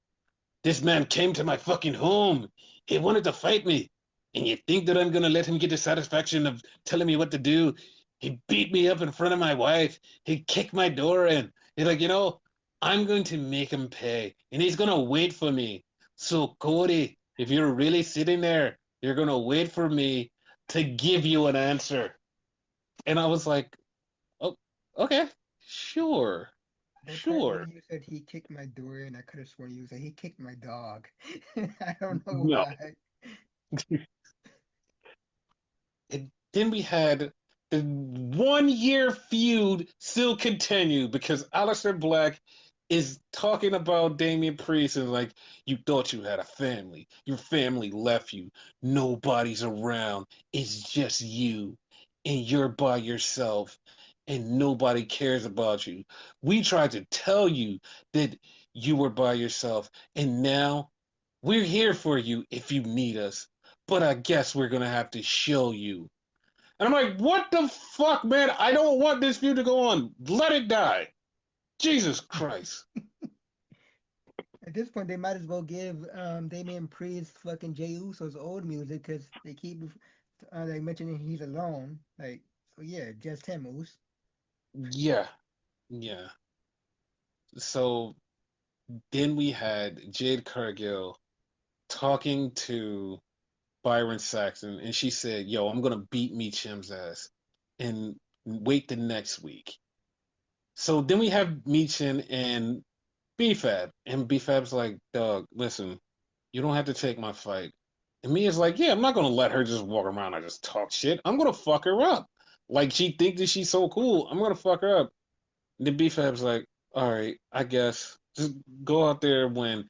[SPEAKER 1] "This man came to my fucking home. He wanted to fight me. And you think that I'm gonna let him get the satisfaction of telling me what to do? He beat me up in front of my wife. He kicked my door in. He's like, I'm going to make him pay, and he's gonna wait for me. So, Cody, if you're really sitting there, you're gonna wait for me to give you an answer." And I was like, "Oh, okay, sure,
[SPEAKER 2] That part when
[SPEAKER 1] sure."
[SPEAKER 2] you said he kicked my door in, I could have sworn you said he kicked my dog. I don't know
[SPEAKER 1] No.
[SPEAKER 2] why.
[SPEAKER 1] And then we had the 1 year feud still continue because Aleister Black is talking about Damian Priest and like, you thought you had a family. Your family left you. Nobody's around. It's just you. And you're by yourself. And nobody cares about you. We tried to tell you that you were by yourself. And now we're here for you if you need us. But I guess we're going to have to show you. And I'm like, what the fuck, man? I don't want this feud to go on. Let it die. Jesus Christ.
[SPEAKER 2] At this point, they might as well give Damian Priest fucking Jey Uso's old music because they keep like mentioning he's alone. Like, so yeah, just him, Uso.
[SPEAKER 1] Yeah, yeah. So then we had Jade Cargill talking to Byron Saxton, and she said, "Yo, I'm gonna beat Meechim's ass, and wait the next week." So then we have Meechin and BFAB, and BFAB's like, "Dog, listen, you don't have to take my fight." And Mia's like, "Yeah, I'm not gonna let her just walk around and just talk shit. I'm gonna fuck her up. Like she thinks that she's so cool. I'm gonna fuck her up." And then BFAB's like, "All right, I guess just go out there and win."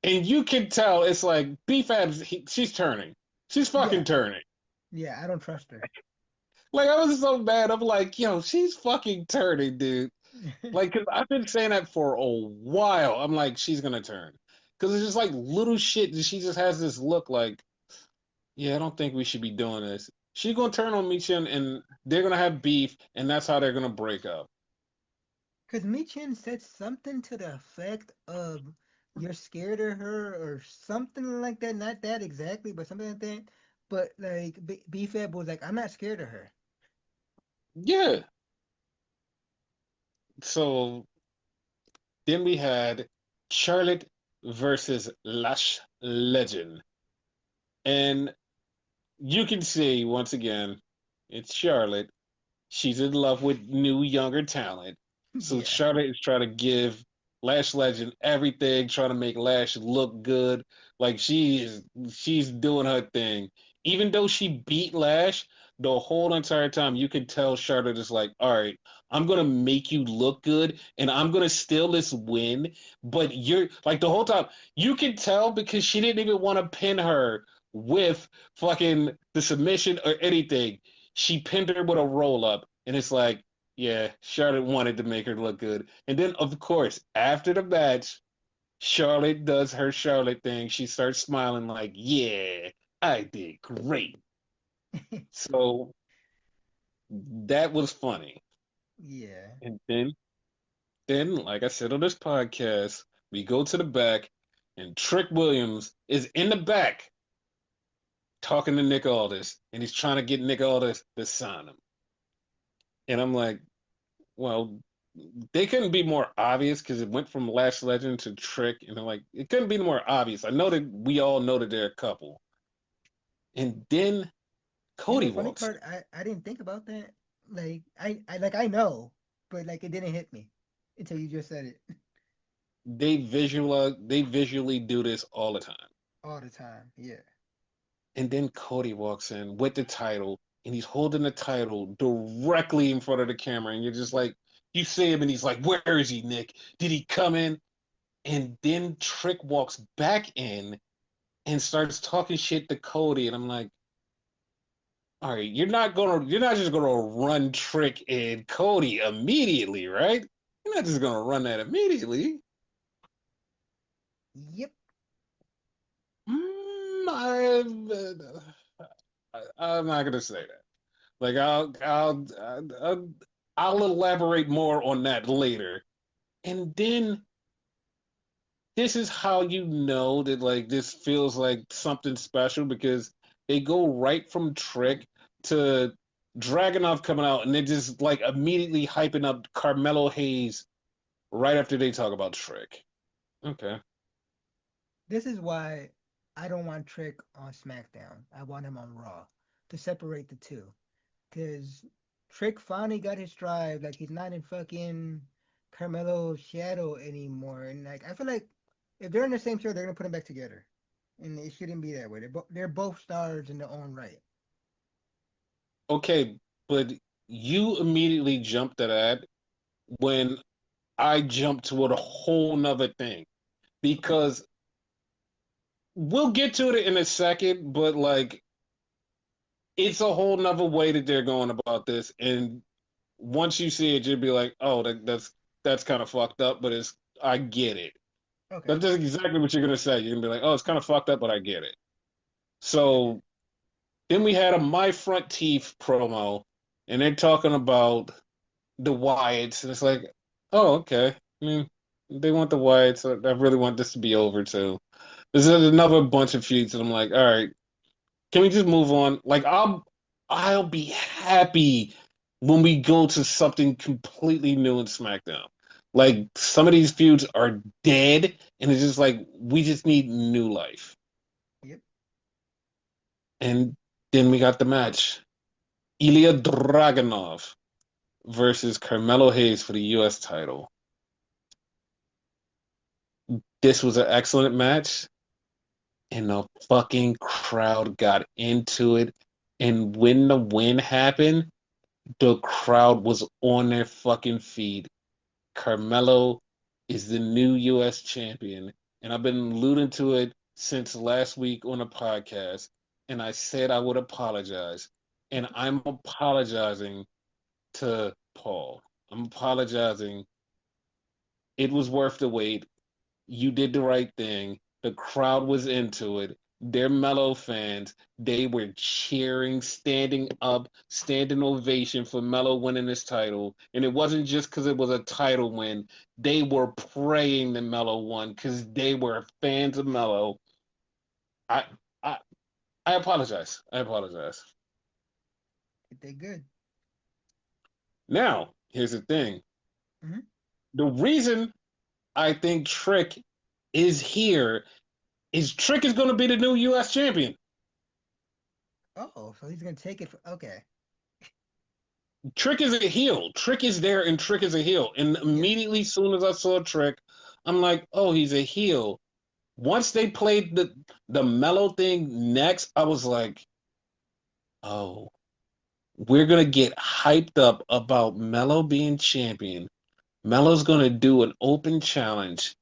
[SPEAKER 1] And you can tell it's like she's turning. She's fucking
[SPEAKER 2] Yeah,
[SPEAKER 1] turning.
[SPEAKER 2] yeah, I don't trust her.
[SPEAKER 1] Like I was so mad. I'm like, yo, she's fucking turning, dude. Like, cause I've been saying that for a while. I'm like, she's gonna turn. Cause it's just like little shit that she just has this look like, yeah, I don't think we should be doing this. She's gonna turn on Michin and they're gonna have beef, and that's how they're gonna break up.
[SPEAKER 2] Because Michin said something to the effect of "you're scared of her" or something like that. Not that exactly, but something like that. But like BFAB was like, "I'm not scared of her."
[SPEAKER 1] Yeah. So then we had Charlotte versus Lash Legend. And you can see once again, it's Charlotte. She's in love with new, younger talent. So
[SPEAKER 2] Yeah.
[SPEAKER 1] Charlotte is trying to give Lash Legend everything, trying to make Lash look good. Like she's doing her thing. Even though she beat Lash, the whole entire time you can tell Charlotte is like, all right, I'm gonna make you look good and I'm gonna steal this win. But you're like the whole time you can tell because she didn't even want to pin her with fucking the submission or anything. She pinned her with a roll up, and it's like, yeah, Charlotte wanted to make her look good. And then of course, after the match, Charlotte does her Charlotte thing. She starts smiling like, yeah, I did great. So that was funny.
[SPEAKER 2] Yeah.
[SPEAKER 1] And then, like I said on this podcast, we go to the back, and Trick Williams is in the back talking to Nick Aldis, and he's trying to get Nick Aldis to sign him. And I'm like, well, they couldn't be more obvious because it went from Lash Legend to Trick, and I'm like, it couldn't be more obvious. I know that we all know that they're a couple. And then
[SPEAKER 2] You know,
[SPEAKER 1] Cody
[SPEAKER 2] the funny
[SPEAKER 1] walks.
[SPEAKER 2] part, I didn't think about that. Like I know, but like it didn't hit me until you just said it
[SPEAKER 1] They visually do this all the time.
[SPEAKER 2] all the time. Yeah.
[SPEAKER 1] And then Cody walks in with the title, and he's holding the title directly in front of the camera, and you're just like, you see him, and he's like, "Where is he, Nick? Did he come in?" And then Trick walks back in and starts talking shit to Cody, and I'm like, "All right, you're not just gonna run Trick and Cody immediately, right? You're not just gonna run that immediately."
[SPEAKER 2] Yep.
[SPEAKER 1] I'm not gonna say that. Like I'll elaborate more on that later. And then this is how you know that like this feels like something special because they go right from Trick to Dragunov coming out and they're just like immediately hyping up Carmelo Hayes right after they talk about Trick. Okay.
[SPEAKER 2] This is why I don't want Trick on SmackDown. I want him on Raw to separate the two. Cause Trick finally got his stride. Like he's not in fucking Carmelo's shadow anymore. And like I feel like if they're in the same show, they're gonna put them back together. And it shouldn't be that way. They're both stars in their own right.
[SPEAKER 1] Okay, but you immediately jumped at that when I jumped to a whole nother thing
[SPEAKER 2] Okay.
[SPEAKER 1] because we'll get to it in a second, but like it's a whole nother way that they're going about this. And once you see it, you'll be like, oh, that's kind of fucked up, but it's I get it.
[SPEAKER 2] Okay.
[SPEAKER 1] That's just exactly what you're gonna say. You're gonna be like, oh, it's kind of fucked up, but I get it.
[SPEAKER 2] Yeah.
[SPEAKER 1] So then we had a My Front Teeth promo, and they're talking about the Wyatts, and it's like, oh, okay. I mean, they want the Wyatts. So I really want this to be over too. There's another bunch of feuds, and I'm like, all right, can we just move on? Like, I'll be happy when we go to something completely new in SmackDown. Like some of these feuds are dead, and it's just like we just need new life.
[SPEAKER 2] Yep.
[SPEAKER 1] And then we got the match: Ilya Dragunov versus Carmelo Hayes for the U.S. title. This was an excellent match, and the fucking crowd got into it. And when the win happened, the crowd was on their fucking feet. Carmelo is the new U.S. champion, and I've been alluding to it since last week on a podcast. And I said I would apologize, and I'm apologizing to Paul. I'm apologizing. It was worth the wait. You did the right thing. The crowd was into it. They're Melo fans. They were cheering, standing up, standing ovation for Melo winning this title. And it wasn't just because it was a title win. They were praying that Melo won because they were fans of Melo. I, I I apologize. I apologize.
[SPEAKER 2] They good.
[SPEAKER 1] Now, here's the thing.
[SPEAKER 2] Hmm.
[SPEAKER 1] The reason I think Trick is here is Trick is going to be the new U.S. champion.
[SPEAKER 2] Oh, so he's gonna take it. Okay.
[SPEAKER 1] Trick is a heel. Trick is there, and Trick is a heel. And
[SPEAKER 2] Yeah.
[SPEAKER 1] immediately, soon as I saw Trick, I'm like, oh, he's a heel. Once they played the Mellow thing next, I was like, oh. we're gonna get hyped up about Melo being champion. Melo's gonna do an open challenge,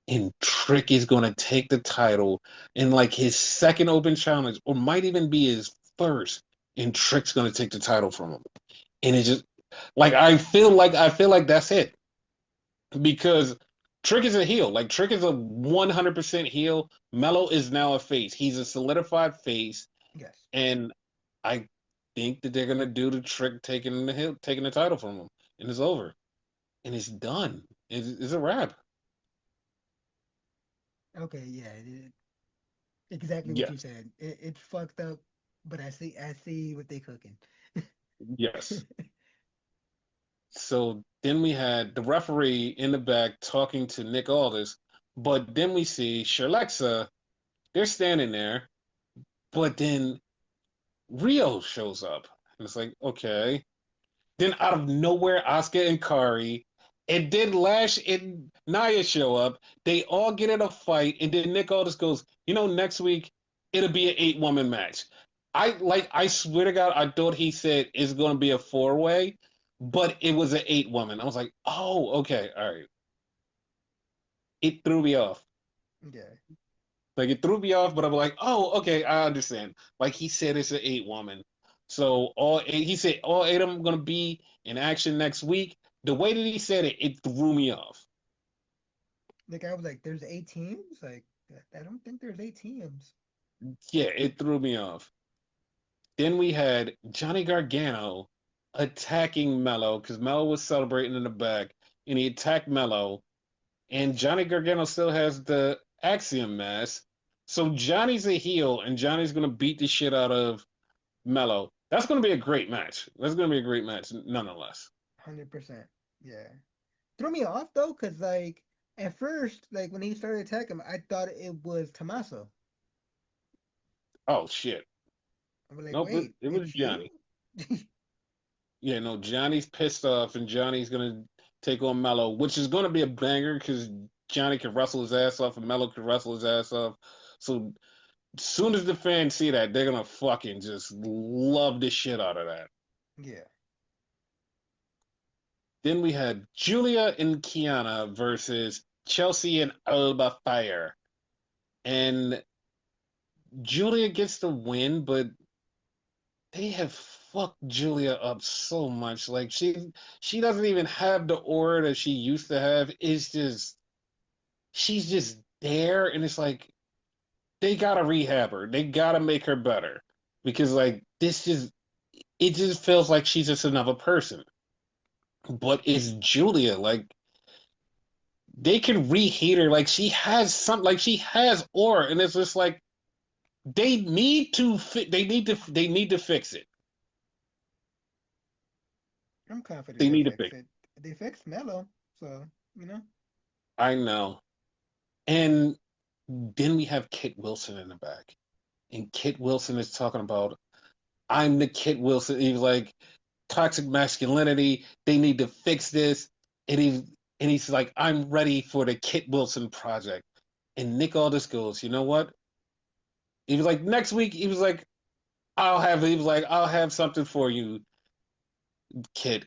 [SPEAKER 1] and Trick is gonna take the title in like his second open challenge, or might even be his first, and Trick's gonna take the title from him. And it just like I feel like that's it. Because Trick is a heel. Like Trick is a 100% heel. Melo is now a face. He's a solidified face,
[SPEAKER 2] Yes.
[SPEAKER 1] and I think that they're gonna do the Trick taking the title from him, and it's over, and it's done. It's a wrap.
[SPEAKER 2] Okay. Yeah. Exactly what you
[SPEAKER 1] Yes,
[SPEAKER 2] said. It's fucked up, but I see what they cooking.
[SPEAKER 1] yes. So then we had the referee in the back talking to Nick Aldis, but then we see Sherlexa. They're standing there, but then Rio shows up, and it's like, okay. Then out of nowhere, Asuka and Kari, and then Lash and Nia show up. They all get in a fight, and then Nick Aldis goes, next week it'll be an 8-woman match. I swear to God, I thought he said it's going to be a 4-way, but it was an 8-woman. I was like, oh, okay, all right. It threw me off.
[SPEAKER 2] Yeah.
[SPEAKER 1] Like it threw me off, but I'm like, oh, okay, I understand. Like he said, it's an 8-woman. So all eight, he said all eight of them gonna be in action next week. The way that he said it, it threw me off.
[SPEAKER 2] Like I was like, there's 8 teams. Like I don't think there's 8 teams.
[SPEAKER 1] Yeah, it threw me off. Then we had Johnny Gargano attacking Melo because Melo was celebrating in the back, and he attacked Melo. And Johnny Gargano still has the Axiom mask. So Johnny's a heel, and Johnny's gonna beat the shit out of Melo. That's going to be a great match. That's going to be a great match, nonetheless.
[SPEAKER 2] 100%. Yeah. Threw me off though, cause like at first, like when he started attacking him, I thought it was Tommaso.
[SPEAKER 1] Oh shit!
[SPEAKER 2] I was like,
[SPEAKER 1] Nope, it,
[SPEAKER 2] wait,
[SPEAKER 1] it was
[SPEAKER 2] it's you?
[SPEAKER 1] Johnny. Yeah, no, Johnny's pissed off, and Johnny's going to take on Melo, which is going to be a banger because Johnny can wrestle his ass off, and Melo can wrestle his ass off. So as soon as the fans see that, they're gonna fucking just love the shit out of that.
[SPEAKER 2] Yeah.
[SPEAKER 1] Then we had Julia and Kiana versus Chelsea and Alba Fire, and Julia gets the win, but they have fucked Julia up so much. Like she doesn't even have the aura that she used to have. It's just she's just there, and it's like they gotta rehab her. They gotta make her better because like this just it just feels like she's just another person. But it's Julia. Like they can reheat her. Like she has some. Like she has aura, and it's just like they need to fit. They need to fix it.
[SPEAKER 2] I'm confident
[SPEAKER 1] They
[SPEAKER 2] they'll
[SPEAKER 1] need to
[SPEAKER 2] fix
[SPEAKER 1] fix.
[SPEAKER 2] it. They fixed Melo, so you know.
[SPEAKER 1] I know. And then we have Kit Wilson in the back. And Kit Wilson is talking about, I'm the Kit Wilson. He's like, toxic masculinity. They need to fix this. And he's like, I'm ready for the Kit Wilson project. And Nick Aldis goes, you know what? He was like, next week, I'll have something for you, Kit.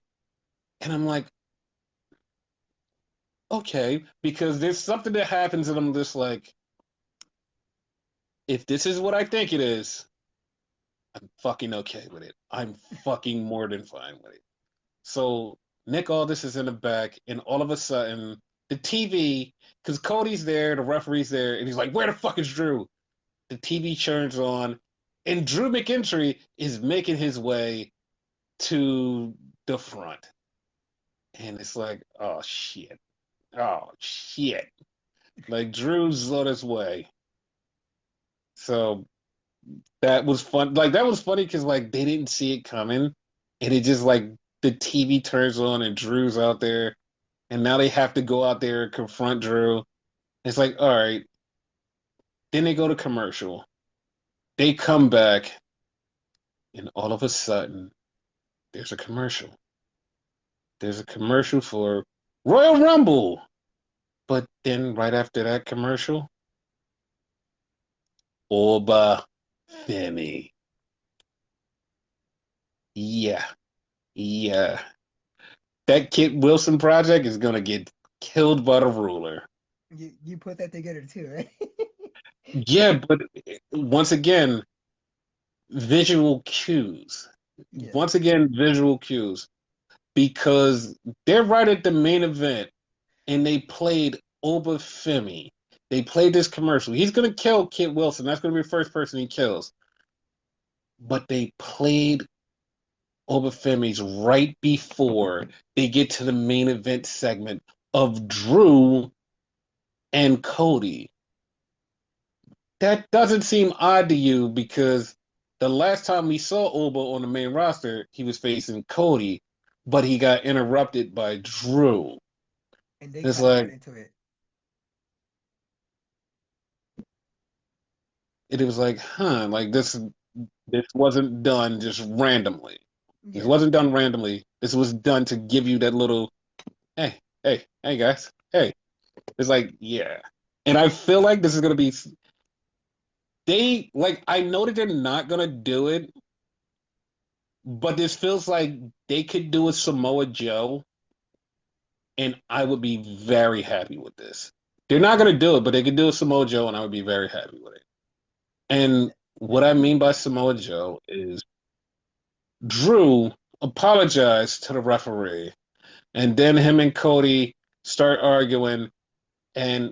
[SPEAKER 1] And I'm like, okay, because there's something that happens and I'm just like, if this is what I think it is, I'm fucking okay with it. I'm fucking more than fine with it. So Nick Aldis is in the back, and all of a sudden, the TV, because Cody's there, the referee's there, and he's like, "Where the fuck is Drew?" The TV turns on, and Drew McIntyre is making his way to the front, and it's like, oh shit, like Drew's on his way. So that was fun. Like that was funny because like they didn't see it coming, and it just like the TV turns on and Drew's out there, and now they have to go out there and confront Drew. It's like, all right. Then they go to commercial. They come back, and all of a sudden, there's a commercial. There's a commercial for Royal Rumble. But then right after that commercial, Oba Femi. Yeah, yeah. That Kit Wilson project is gonna get killed by the ruler.
[SPEAKER 2] You put that together too, right?
[SPEAKER 1] Yeah, but once again, visual cues.
[SPEAKER 2] Yeah.
[SPEAKER 1] Once again, visual cues. Because they're right at the main event and they played Obafemi. They played this commercial. He's gonna kill Kit Wilson. That's gonna be the first person he kills. But they played Obafemi's right before they get to the main event segment of Drew and Cody. That doesn't seem odd to you because the last time we saw Oba on the main roster, he was facing Cody, but he got interrupted by Drew.
[SPEAKER 2] And they
[SPEAKER 1] It's
[SPEAKER 2] kind of got
[SPEAKER 1] like
[SPEAKER 2] into it.
[SPEAKER 1] it was like, huh, like this wasn't done just randomly. This
[SPEAKER 2] Yeah.
[SPEAKER 1] wasn't done randomly. This was done to give you that little, hey guys, hey. It's like, yeah. And I feel like this is gonna be they like I know that they're not gonna do it, but this feels like they could do a Samoa Joe, and I would be very happy with this. They're not gonna do it, but they could do a Samoa Joe, and I would be very happy with it. And what I mean by Samoa Joe is Drew apologized to the referee, and then him and Cody start arguing, and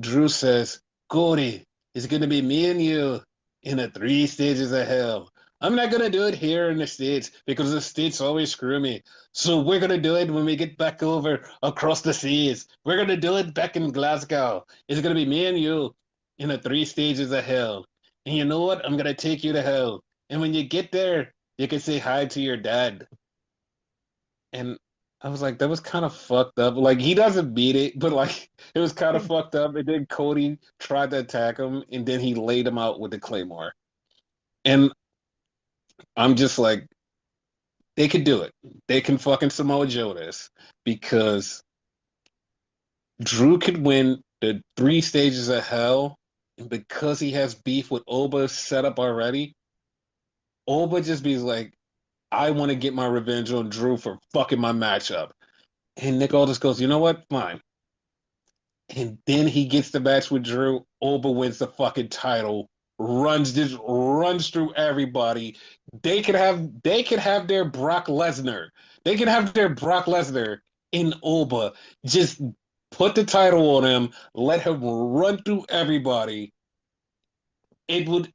[SPEAKER 1] Drew says, Cody, it's going to be me and you in the three stages of hell. I'm not going to do it here in the States because the States always screw me. So we're going to do it when we get back over across the seas. We're going to do it back in Glasgow. It's going to be me and you in the three stages of hell. And you know what? I'm going to take you to hell. And when you get there, you can say hi to your dad. And I was like, that was kind of fucked up. Like he doesn't beat it, but like it was kind of fucked up. And then Cody tried to attack him, and then he laid him out with the claymore. And I'm just like, they could do it. They can fucking Samoa Joe this because Drew could win the three stages of hell, and because he has beef with Oba set up already, Oba just be like, I want to get my revenge on Drew for fucking my matchup. And Nick Aldis goes, you know what? Fine. And then he gets the match with Drew. Oba wins the fucking title. Runs through everybody. They could have their Brock Lesnar. They could have their Brock Lesnar in Oba. Just put the title on him. Let him run through everybody. It would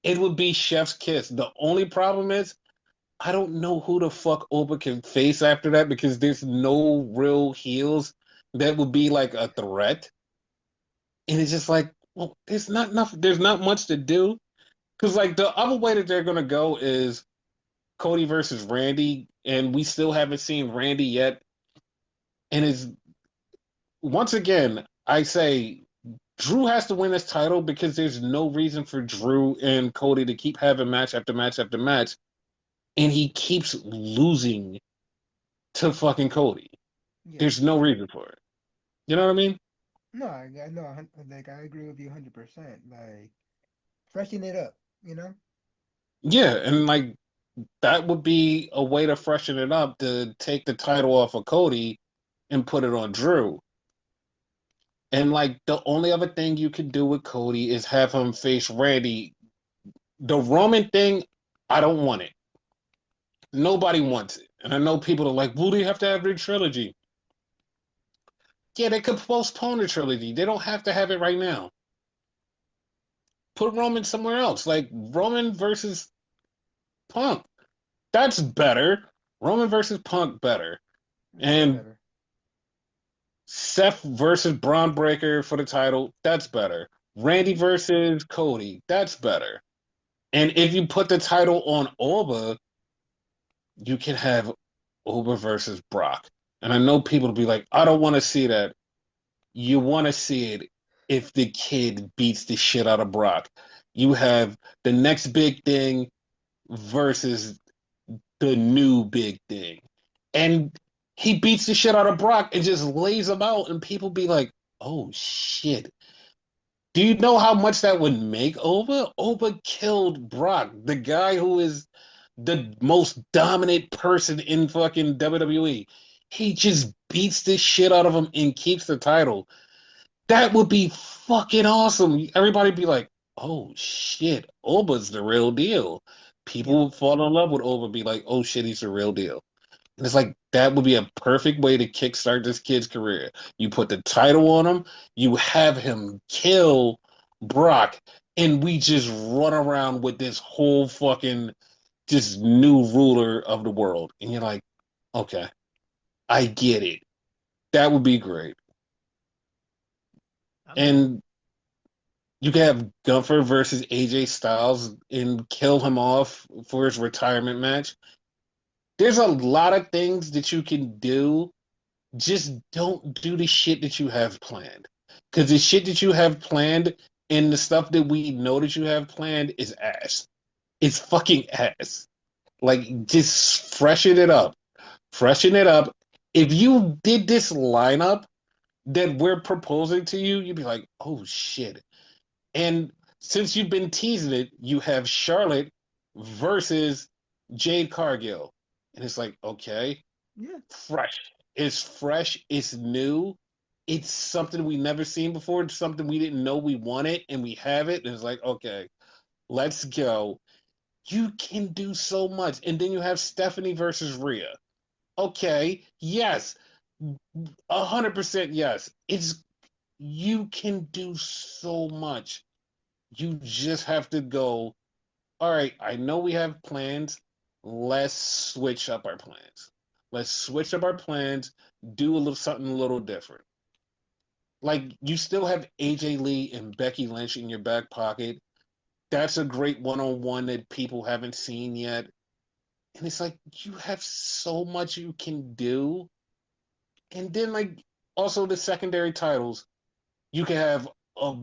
[SPEAKER 1] it would be Chef's kiss. The only problem is I don't know who the fuck Oba can face after that because there's no real heels that would be like a threat. And it's just like, well, there's not much to do. Because like the other way that they're gonna go is Cody versus Randy, and we still haven't seen Randy yet. And it's once again, I say Drew has to win this title because there's no reason for Drew and Cody to keep having match after match after match, and he keeps losing to fucking Cody.
[SPEAKER 2] Yeah.
[SPEAKER 1] There's no reason for it. You know what I mean?
[SPEAKER 2] No, I know. Like I agree with you 100%. Like freshen it up, you know?
[SPEAKER 1] Yeah, and like that would be a way to freshen it up to take the title off of Cody and put it on Drew. And like the only other thing you can do with Cody is have him face Randy. The Roman thing, I don't want it. Nobody wants it. And I know people are like, well, they have to have their trilogy. Yeah, they could postpone the trilogy. They don't have to have it right now. Put Roman somewhere else. Like Roman versus Punk. That's better. Roman versus Punk better.
[SPEAKER 2] Way
[SPEAKER 1] And
[SPEAKER 2] better.
[SPEAKER 1] Seth versus Braun Breaker for the title, that's better. Randy versus Cody, that's better. And if you put the title on Oba, you can have Oba versus Brock. And I know people will be like, I don't want to see that. You want to see it if the kid beats the shit out of Brock. You have the next big thing versus the new big thing. And he beats the shit out of Brock and just lays him out, and people be like, oh shit. Do you know how much that would make Oba? Oba killed Brock, the guy who is the most dominant person in fucking WWE. He just beats the shit out of him and keeps the title. That would be fucking awesome. Everybody be like, oh shit, Oba's the real deal.
[SPEAKER 2] Yep.
[SPEAKER 1] People would fall in love with Oba, be like, oh shit, he's the real deal. And it's like that would be a perfect way to kickstart this kid's career. You put the title on him, you have him kill Brock, and we just run around with this whole fucking just new ruler of the world. And you're like, okay, I get it. That would be great.
[SPEAKER 2] I'm down.
[SPEAKER 1] And you could have Gunther versus AJ Styles and kill him off for his retirement match. There's a lot of things that you can do. Just don't do the shit that you have planned. Because the shit that you have planned and the stuff that we know that you have planned is ass. It's fucking ass. Like, just freshen it up. Freshen it up. If you did this lineup that we're proposing to you, you'd be like, oh shit. And since you've been teasing it, you have Charlotte versus Jade Cargill. And it's like, okay,
[SPEAKER 2] Yeah.
[SPEAKER 1] fresh. It's fresh. It's new. It's something we never seen before. It's something we didn't know we wanted, and we have it. And it's like, okay, let's go. You can do so much. And then you have Stephanie versus Rhea. Okay, yes, 100% yes. It's you can do so much. You just have to go, all right, I know we have plans. Let's switch up our plans. Let's switch up our plans, do a little something a little different. Like you still have AJ Lee and Becky Lynch in your back pocket. That's a great one-on-one that people haven't seen yet. And it's like you have so much you can do. And then like also the secondary titles, you can have a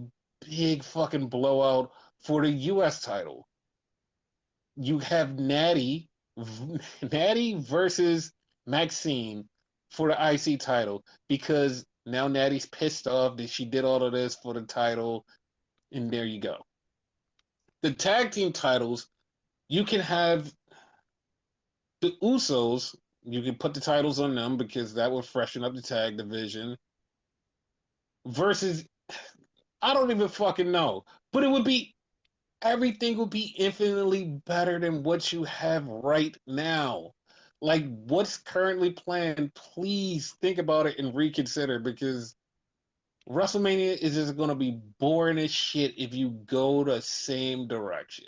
[SPEAKER 1] big fucking blowout for the US title. You have Natty versus Maxine for the IC title because now Natty's pissed off that she did all of this for the title, and there you go. The tag team titles, you can have the Usos. You can put the titles on them because that would freshen up the tag division. Versus, I don't even fucking know, but it would be everything will be infinitely better than what you have right now. Like what's currently planned, please think about it and reconsider because WrestleMania is just going to be boring as shit if you go the same direction.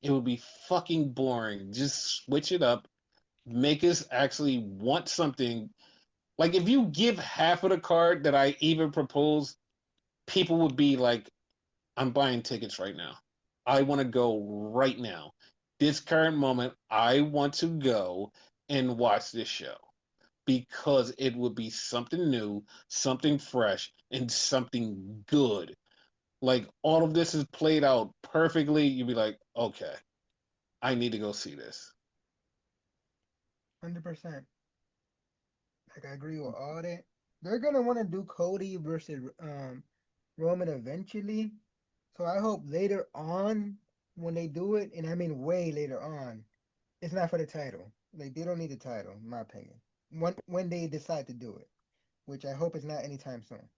[SPEAKER 1] It would be fucking boring. Just switch it up, make us actually want something. Like if you give half of the card that I even propose, people would be like, I'm buying tickets right now. I want to go right now. This current moment, I want to go and watch this show because it would be something new, something fresh, and something good. Like all of this is played out perfectly. You'd be like, okay, I need to go see this.
[SPEAKER 2] 100%. Like I agree with all that. They're gonna want to do Cody versus Roman eventually. So I hope later on when they do it, and I mean way later on, it's not for the title. Like they don't need the title, in my opinion. When they decide to do it, which I hope is not anytime soon.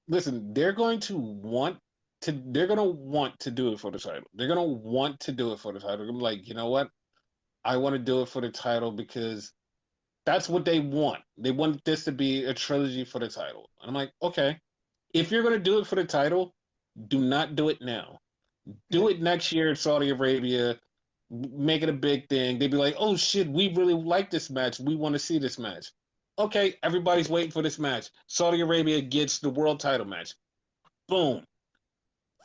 [SPEAKER 1] Listen, they're gonna want to do it for the title. They're gonna want to do it for the title. They're gonna be like, you know what? I want to do it for the title because that's what they want. They want this to be a trilogy for the title. And I'm like, okay, if you're gonna do it for the title, do not do it now. Do
[SPEAKER 2] Yep,
[SPEAKER 1] it next year in Saudi Arabia. Make it a big thing. They'd be like, oh shit, we really like this match. We want to see this match. Okay, everybody's waiting for this match. Saudi Arabia gets the world title match. Boom.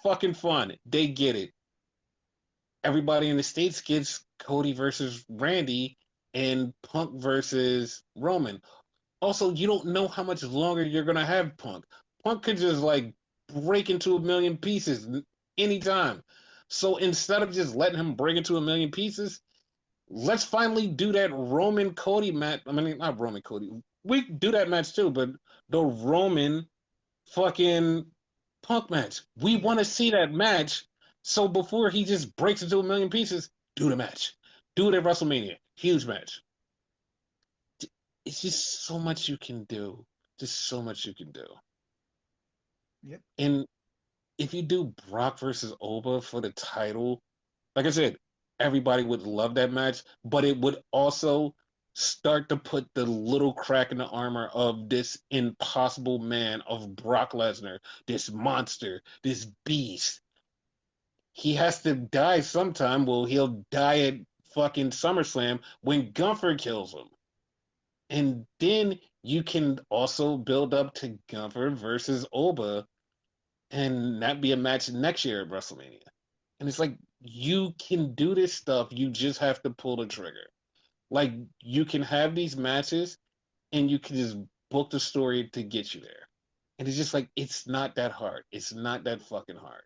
[SPEAKER 1] Fucking fun. They get it. Everybody in the States gets Cody versus Randy and Punk versus Roman. Also, you don't know how much longer you're gonna have Punk. Punk could just like break into a million pieces anytime. So instead of just letting him break into a million pieces, let's finally do that Roman Cody match. I mean, not Roman Cody. We do that match too, but the Roman fucking Punk match. We
[SPEAKER 2] yep,
[SPEAKER 1] want to see that match. So before he just breaks into a million pieces, Do the match. Do it at WrestleMania. Huge match. It's just so much you can do. Just so much you can do.
[SPEAKER 2] Yep.
[SPEAKER 1] And if you do Brock versus Oba for the title, like I said, everybody would love that match, but it would also start to put the little crack in the armor of this impossible man of Brock Lesnar, this monster, this beast. He has to die sometime. Well, he'll die at fucking SummerSlam when Gunther kills him. And then you can also build up to Gunther versus Oba and that be a match next year at WrestleMania. And it's like you can do this stuff, you just have to pull the trigger. Like you can have these matches and you can just book the story to get you there. And it's just like it's not that hard. It's not that fucking hard.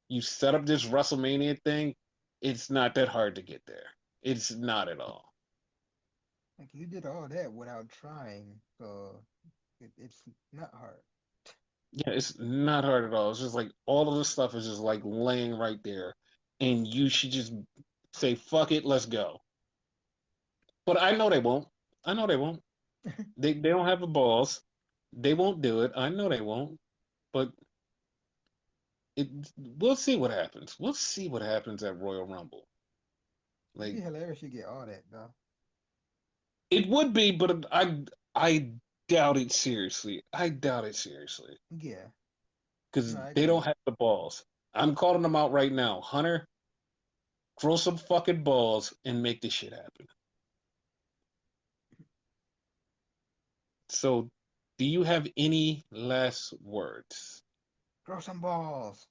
[SPEAKER 1] You set up this WrestleMania thing, it's not that hard to get there. It's not at all.
[SPEAKER 2] Like you did all that without trying, so it's not hard.
[SPEAKER 1] Yeah, it's not hard at all. It's just like all of the stuff is just like laying right there. And you should just say, fuck it, let's go. But I know they won't. I know they won't. They don't have the balls. They won't do it. I know they won't. But it we'll see what happens. We'll see what happens at Royal Rumble.
[SPEAKER 2] It'd be
[SPEAKER 1] Like
[SPEAKER 2] hilarious you get all that though.
[SPEAKER 1] it would be, but I doubt it seriously. I doubt it seriously
[SPEAKER 2] Yeah.
[SPEAKER 1] because
[SPEAKER 2] No, I
[SPEAKER 1] they don't
[SPEAKER 2] agree.
[SPEAKER 1] have the balls. I'm calling them out right now. Hunter, grow some fucking balls and make this shit happen. So, do you have any last words?
[SPEAKER 2] Throw some balls.